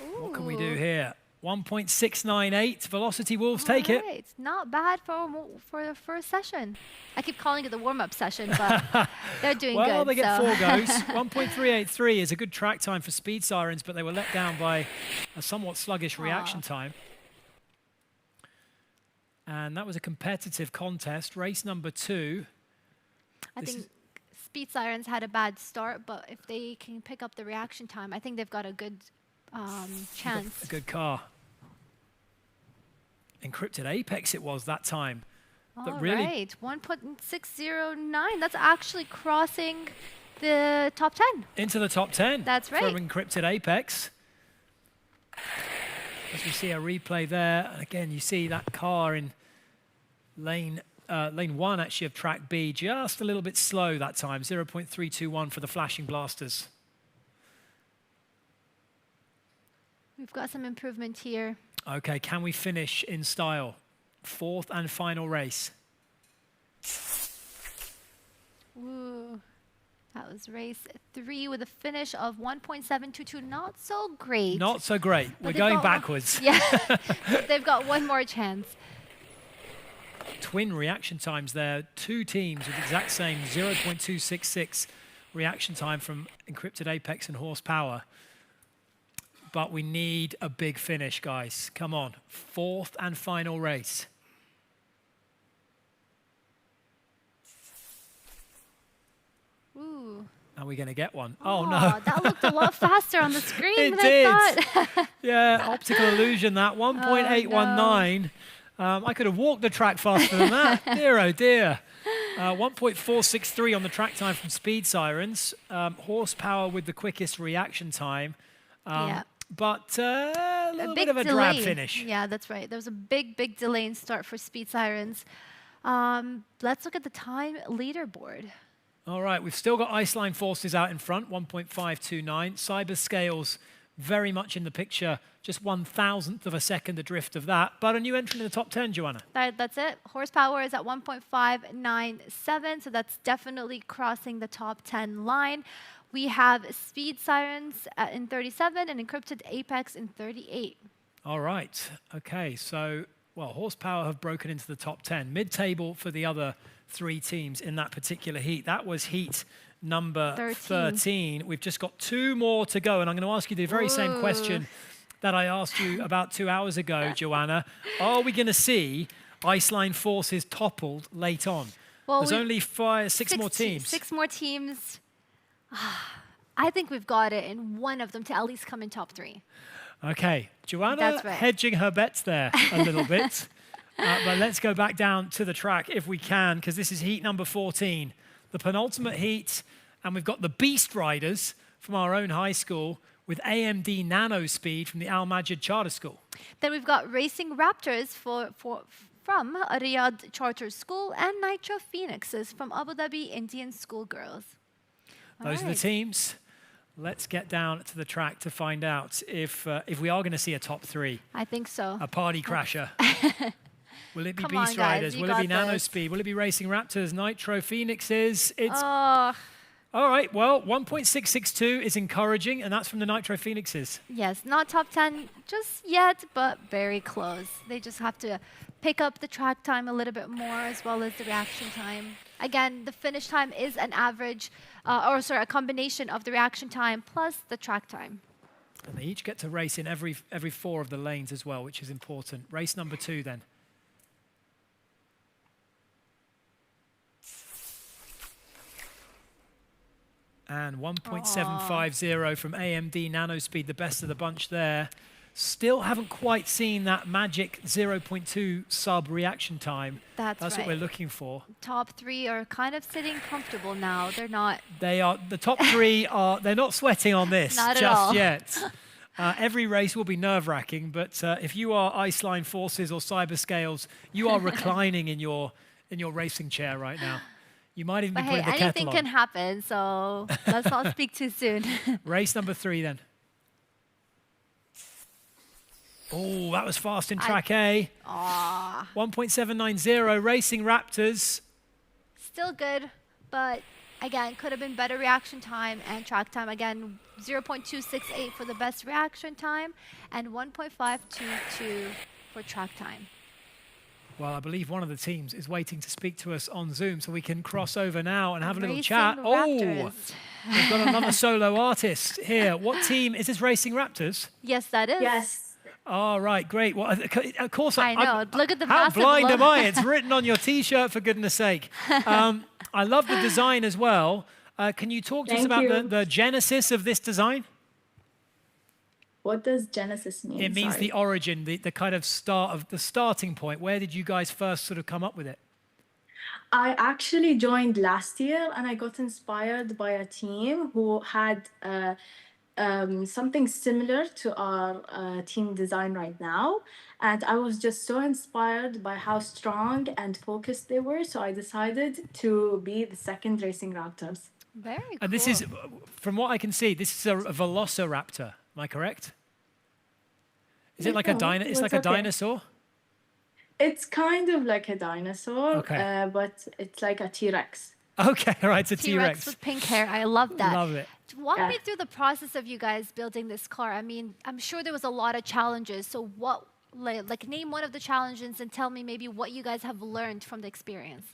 Ooh. What can we do here? 1.698, Velocity Wolves, take it. It's not bad for the first session. I keep calling it the warm-up session, but they're doing good. Well, they get 4 goes. 1.383 is a good track time for Speed Sirens, but they were let down by a somewhat sluggish reaction time. And that was a competitive contest. Race number 2. I think Speed Sirens had a bad start, but if they can pick up the reaction time, I think they've got a good chance. A good car. Encrypted Apex it was that time. All right, 1.609. That's actually crossing the top 10. Into the top 10. That's right. From Encrypted Apex. As we see a replay there, and again, you see that car in lane 1 actually of track B, just a little bit slow that time, 0.321 for the Flashing Blasters. We've got some improvement here. Okay, can we finish in style? 4th and final race. Ooh. That was race 3 with a finish of 1.722. Not so great. Not so great. We're going backwards. Yeah, they've got one more chance. Twin reaction times there. 2 teams with the exact same 0.266 reaction time from Encrypted Apex and Horsepower. But we need a big finish, guys. Come on. 4th and final race. Ooh. Are we going to get one? Oh, no. That looked a lot faster on the screen than I thought. Yeah, optical illusion, that. 1.819. No. I could have walked the track faster than that. Dear, oh dear. 1.463 on the track time from Speed Sirens. Horsepower with the quickest reaction time. Yeah. but a little bit big of a delay. drab finish. Yeah, that's right. There was a big delay in start for Speed Sirens. Let's look at the time leaderboard. All right, we've still got Iceline Forces out in front, 1.529. Cyber Scales very much in the picture, just 1,000th of a second adrift of that. But a new entrant in the top 10, Joanna. That's it. Horsepower is at 1.597, so that's definitely crossing the top 10 line. We have Speed Sirens in 37 and Encrypted Apex in 38. All right. Okay, so, well, Horsepower have broken into the top 10. Mid-table for the other 3 teams in that particular heat. That was heat number 13. We've just got 2 more to go, and I'm going to ask you the very same question that I asked you about 2 hours ago, Joanna. Are we going to see Iceline Forces toppled late on? Well, there's only 6 more teams. 6 more teams. I think we've got it in one of them to at least come in top 3. Okay, Joanna That's right. hedging her bets there a little bit. But let's go back down to the track if we can, because this is heat number 14, the penultimate heat, and we've got the Beast Riders from our own high school with AMD Nano Speed from the Al Majid Charter School. Then we've got Racing Raptors from Riyadh Charter School and Nitro Phoenixes from Abu Dhabi Indian School Girls. Those are the teams. Let's get down to the track to find out if we are going to see a top 3. I think so. A party crasher. Will it be Come Beast on, guys, Riders? you Will it be got Nano this. Speed? Will it be Racing Raptors? Nitro Phoenixes? It's Oh, all right. Well, 1.662 is encouraging, and that's from the Nitro Phoenixes. yes, not top 10 just yet, but very close. They just have to pick up the track time a little bit more as well as the reaction time. Again, the finish time is an average, a combination of the reaction time plus the track time. And they each get to race in every 4 of the lanes as well, which is important. Race number 2 then. And 1.750 from AMD Nano Speed, the best of the bunch there. Still haven't quite seen that magic 0.2 sub reaction time. That's what right. we're looking for. Top 3 are kind of sitting comfortable now. They're not. They are the top 3 are. They're not sweating on this Not at just all. yet. Every race will be nerve-wracking, but if you are Iceline Forces or Cyber Scales, you are reclining in your racing chair right now. You might even But be hey, putting the kettle anything on. can happen, so let's not speak too soon. Race number 3 then. Oh, that was fast in track A. 1.790, Racing Raptors. Still good, but again, could have been better reaction time and track time. Again, 0.268 for the best reaction time and 1.522 for track time. Well, I believe one of the teams is waiting to speak to us on Zoom, so we can cross over now and have a little Racing chat. Raptors. Oh, we've got another solo artist here. What team is this? Racing Raptors? Yes, that is. Yes. All right, great. Well, of course, I know. Look at the how massive blind am logo. I? It's written on your T-shirt, for goodness sake. I love the design as well. Can you talk to us Thank about you. the genesis of this design? What does Genesis mean? It means Sorry. the origin, the kind of the starting point. Where did you guys first sort of come up with it? I actually joined last year and I got inspired by a team who had something similar to our team design right now. And I was just so inspired by how strong and focused they were. So I decided to be the second Racing Raptors. Very cool. And this is, from what I can see, this is a Velociraptor. Am I correct? Is it like a No, It's like it's a okay. dinosaur? It's kind of like a dinosaur, Okay. but it's like a T-Rex. Okay, all right, it's a T-Rex with pink hair. I love that. Love it. Walk me through the process of you guys building this car. I mean, I'm sure there was a lot of challenges. So what, like name one of the challenges and tell me maybe what you guys have learned from the experience.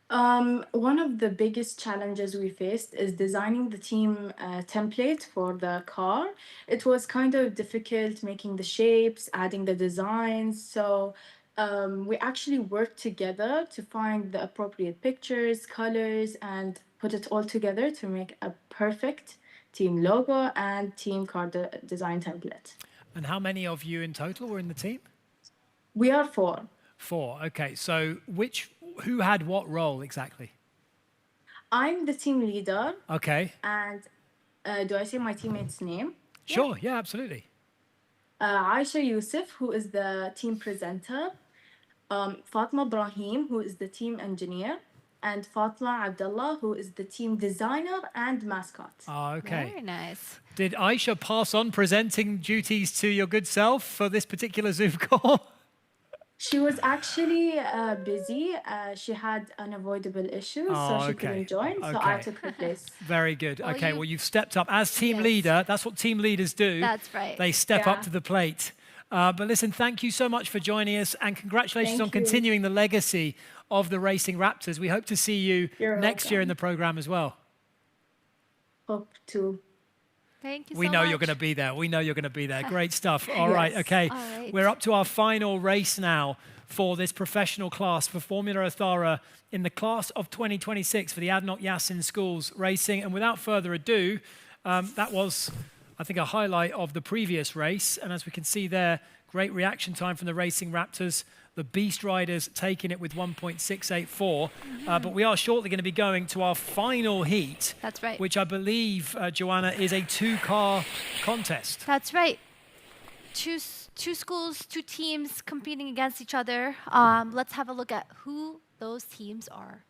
One of the biggest challenges we faced is designing the team template for the car. It was kind of difficult making the shapes, adding the designs. So we actually worked together to find the appropriate pictures, colors, and put it all together to make a perfect team logo and team car design template. And how many of you in total were in the team? We are 4. 4. Okay, so who had what role exactly? I'm the team leader. Okay. And do I say my teammate's name? Sure, yeah, absolutely. Aisha Yusuf, who is the team presenter, Fatma Ibrahim, who is the team engineer, and Fatma Abdullah, who is the team designer and mascot. Oh, okay. Very nice. Did Aisha pass on presenting duties to your good self for this particular Zoom call? She was actually busy. She had unavoidable issues, so she couldn't join, so I took her place. Very good. Okay, well, you've stepped up as team leader. That's what team leaders do. That's right. They step up to the plate. But listen, thank you so much for joining us, and congratulations on continuing the legacy of the Racing Raptors. We hope to see you next year in the program as well. Hope to. Thank you so We know much. you're going to be there. We know you're going to be there. Great stuff. All right, okay. All right. We're up to our final race now for this professional class for Formula Ethara in the class of 2026 for the ADNOC Yas in schools racing. And without further ado, that was, I think, a highlight of the previous race. And as we can see there, great reaction time from the Racing Raptors. The Beast Riders taking it with 1.684. But we are shortly going to be going to our final heat. That's right. Which I believe, Joanna, is a two-car contest. That's right. Two schools, two teams competing against each other. Let's have a look at who those teams are.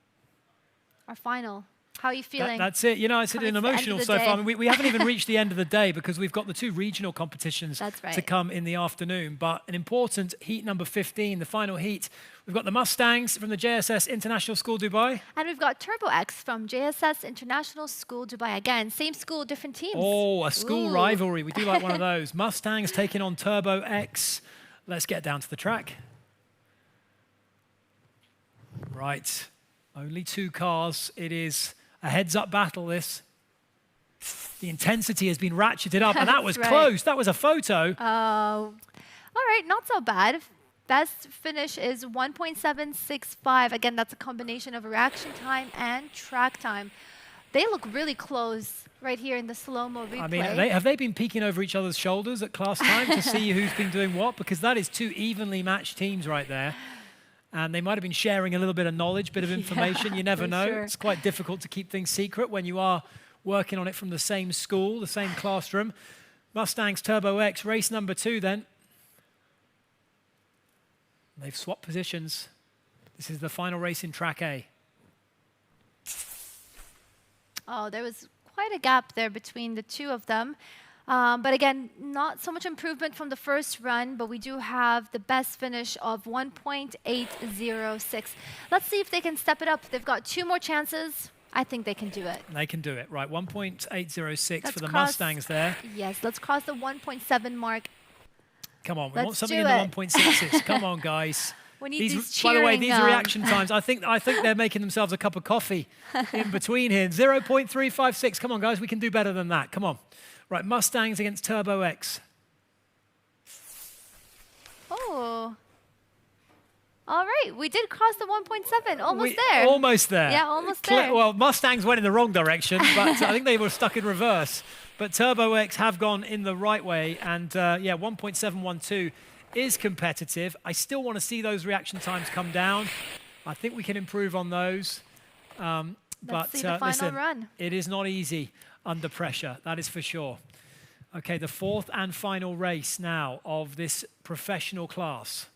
Our final. How are you feeling? That's it. You know, it's Coming an to the end emotional of the so far. I day. mean, we haven't even reached the end of the day because we've got the two regional competitions to come in the afternoon. But an important heat number 15, the final heat. We've got the Mustangs from the JSS International School Dubai. And we've got Turbo X from JSS International School Dubai. Again, same school, different teams. Oh, a school rivalry. We do like one of those. Mustangs taking on Turbo X. Let's get down to the track. Right. Only two cars. It is a heads-up battle, this. The intensity has been ratcheted up, and that was close. That was a photo. Oh, all right, not so bad. Best finish is 1.765. Again, that's a combination of reaction time and track time. They look really close right here in the slow-mo replay. I mean, have they been peeking over each other's shoulders at class time to see who's been doing what? Because that is two evenly matched teams right there. And they might have been sharing a little bit of knowledge, bit of information. You never know. Sure. It's quite difficult to keep things secret when you are working on it from the same school, the same classroom. Mustangs Turbo X, race number 2 then. They've swapped positions. This is the final race in track A. Oh, there was quite a gap there between the two of them. But again, not so much improvement from the first run, but we do have the best finish of 1.806. Let's see if they can step it up. They've got 2 more chances. I think they can do it. They can do it. Right, 1.806 Let's for the cross- Mustangs there. Yes, let's cross the 1.7 mark. Come on, we Let's want something do in the it. 1.6s. Come on, guys. We need these by the way, cheering, these reaction times, I think they're making themselves a cup of coffee in between here. 0.356. Come on, guys, we can do better than that. Come on. Right, Mustangs against Turbo X. Oh. All right, we did cross the 1.7. Almost there. Almost there. Yeah, almost there. Well, Mustangs went in the wrong direction, but I think they were stuck in reverse. But Turbo X have gone in the right way, and yeah, 1.712 is competitive. I still want to see those reaction times come down. I think we can improve on those. Let's see the final listen, run. it is not easy under pressure, that is for sure. Okay, the 4th and final race now of this professional class.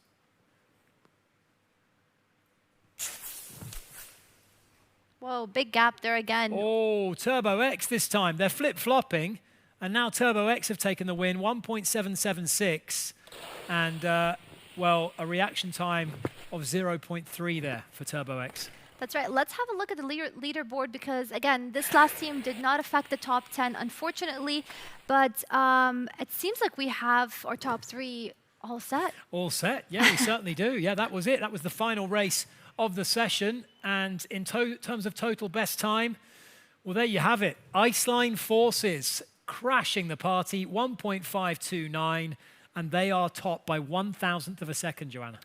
Whoa, big gap there again. Oh, Turbo X this time. They're flip-flopping, and now Turbo X have taken the win, 1.776. And, well, a reaction time of 0.3 there for Turbo X. That's right. Let's have a look at the leaderboard because, again, this last team did not affect the top 10, unfortunately. But it seems like we have our top 3 all set. All set? Yeah, we certainly do. Yeah, that was it. That was the final race of the session. And in terms of total best time, well, there you have it. Iceline Forces crashing the party, 1.529, and they are topped by 1,000th of a second, Joanna.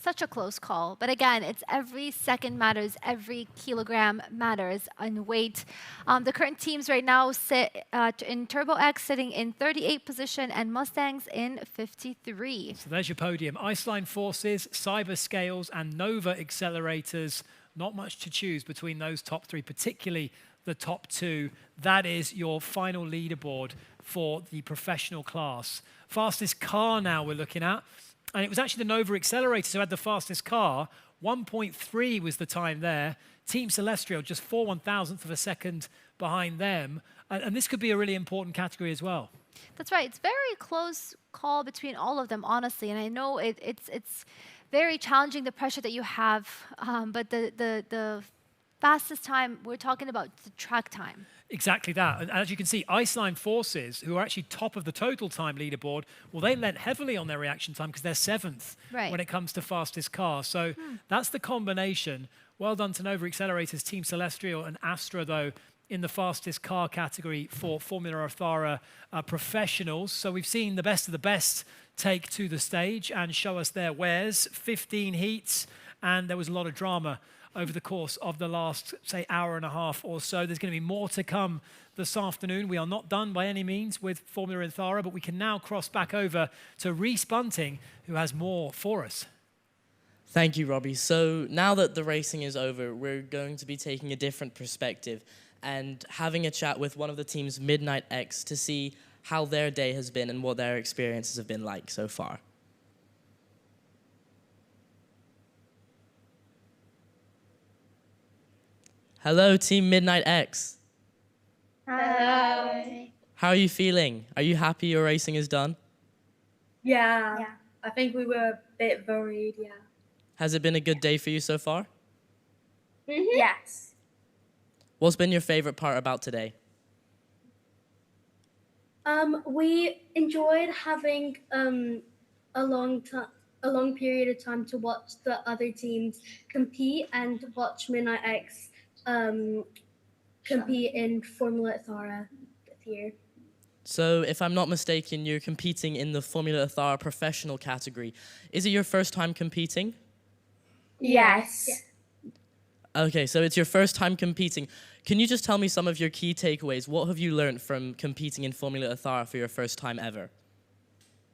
Such a close call. But again, it's every second matters, every kilogram matters on weight. The current teams right now sit in Turbo X sitting in 38th position and Mustangs in 53. So there's your podium. Iceline Forces, Cyber Scales, and Nova Accelerators. Not much to choose between those top 3, particularly the top two. That is your final leaderboard for the professional class. Fastest car now we're looking at. And it was actually the Nova Accelerators who had the fastest car. 1.3 was the time there. Team Celestial just 4/1000th of a second behind them. And this could be a really important category as well. That's right. It's very close call between all of them, honestly. And I know it's very challenging, the pressure that you have. But the fastest time, we're talking about the track time. Exactly that. And as you can see, Iceline Forces, who are actually top of the total time leaderboard, well, they lent heavily on their reaction time because they're 7th when it comes to fastest car. So that's the combination. Well done to Nova Accelerators, Team Celestial and Astra, though, in the fastest car category for Formula Ethara professionals. So we've seen the best of the best take to the stage and show us their wares. 15 heats, and there was a lot of drama over the course of the last, say, hour and a half or so. There's going to be more to come this afternoon. We are not done by any means with Formula Ethara, but we can now cross back over to Reese Bunting, who has more for us. Thank you, Robbie. So now that the racing is over, we're going to be taking a different perspective and having a chat with one of the team's Midnight X to see how their day has been and what their experiences have been like so far. Hello, Team Midnight X. Hi. How are you feeling? Are you happy your racing is done? Yeah. I think we were a bit worried, yeah. Has it been a good day for you so far? Yes. What's been your favorite part about today? We enjoyed having a long period of time to watch the other teams compete and watch Midnight X compete in Formula Ethara this year. So, if I'm not mistaken, you're competing in the Formula Ethara professional category. Is it your first time competing? Yes. Okay, so it's your first time competing. Can you just tell me some of your key takeaways? What have you learned from competing in Formula Ethara for your first time ever?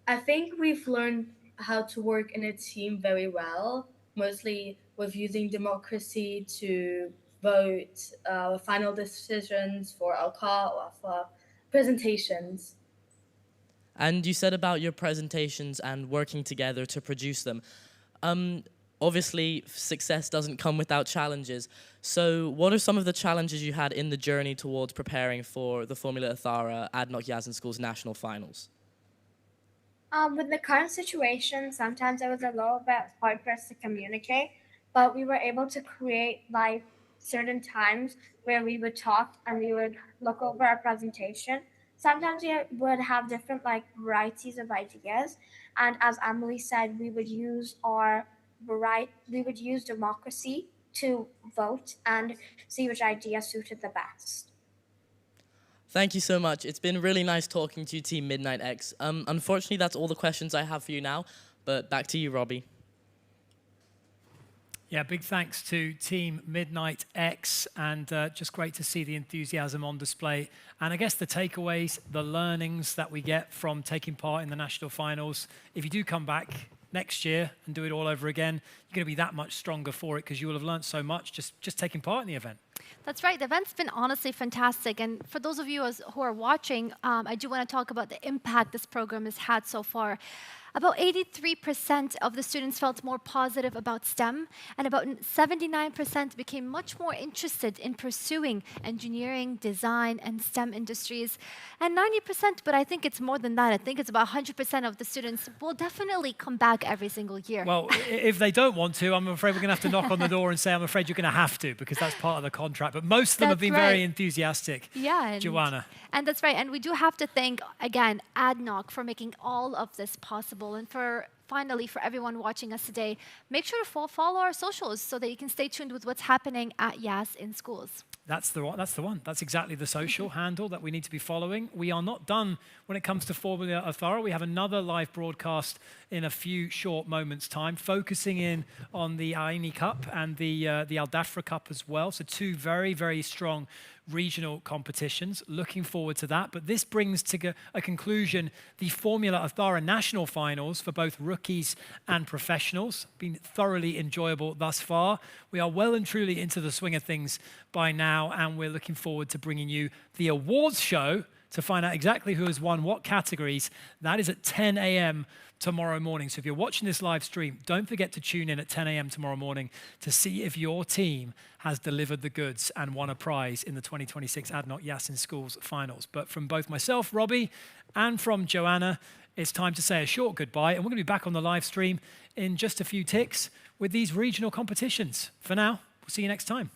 I think we've learned how to work in a team very well, mostly with using democracy to vote final decisions for our car or for presentations. And you said about your presentations and working together to produce them. Obviously, success doesn't come without challenges. So what are some of the challenges you had in the journey towards preparing for the Formula Ethara ADNOC Yas School's national finals? With the current situation, sometimes it was a little bit hard for us to communicate, but we were able to create like certain times where we would talk and we would look over our presentation. Sometimes we would have different like varieties of ideas, and as Emily said, we would use democracy to vote and see which idea suited the best. Thank you so much. It's been really nice talking to you, Team Midnight X. Unfortunately, that's all the questions I have for you now, but back to you, Robbie. Yeah, big thanks to Team Midnight X, and just great to see the enthusiasm on display. And I guess the takeaways, the learnings that we get from taking part in the national finals. If you do come back next year and do it all over again, you're going to be that much stronger for it because you will have learned so much just taking part in the event. That's right. The event's been honestly fantastic. And for those of you who are watching, I do want to talk about the impact this program has had so far. About 83% of the students felt more positive about STEM, and about 79% became much more interested in pursuing engineering, design, and STEM industries. And 90%, but I think it's more than that. I think it's about 100% of the students will definitely come back every single year. Well, if they don't want to, I'm afraid we're going to have to knock on the door and say, I'm afraid you're going to have to, because that's part of the contract. But most of them have been very enthusiastic. Yeah. Joanna. And that's right. And we do have to thank, again, ADNOC for making all of this possible. And finally, for everyone watching us today, make sure to follow our socials so that you can stay tuned with what's happening at Yas in schools. That's the one. That's exactly the social handle that we need to be following. We are not done when it comes to Formula Ethara. We have another live broadcast in a few short moments' time, focusing in on the AINI Cup and the Al Dhafra Cup as well. So two very, very strong regional competitions. Looking forward to that. But this brings to a conclusion the Formula Ethara national finals for both rookies and professionals. Been thoroughly enjoyable thus far. We are well and truly into the swing of things by now, and we're looking forward to bringing you the awards show to find out exactly who has won what categories. That is at 10 a.m. tomorrow morning. So if you're watching this live stream, don't forget to tune in at 10 a.m. tomorrow morning to see if your team has delivered the goods and won a prize in the 2026 ADNOC Yas in Schools finals. But from both myself, Robbie, and from Joanna, it's time to say a short goodbye. And we're going to be back on the live stream in just a few ticks with these regional competitions. For now, we'll see you next time.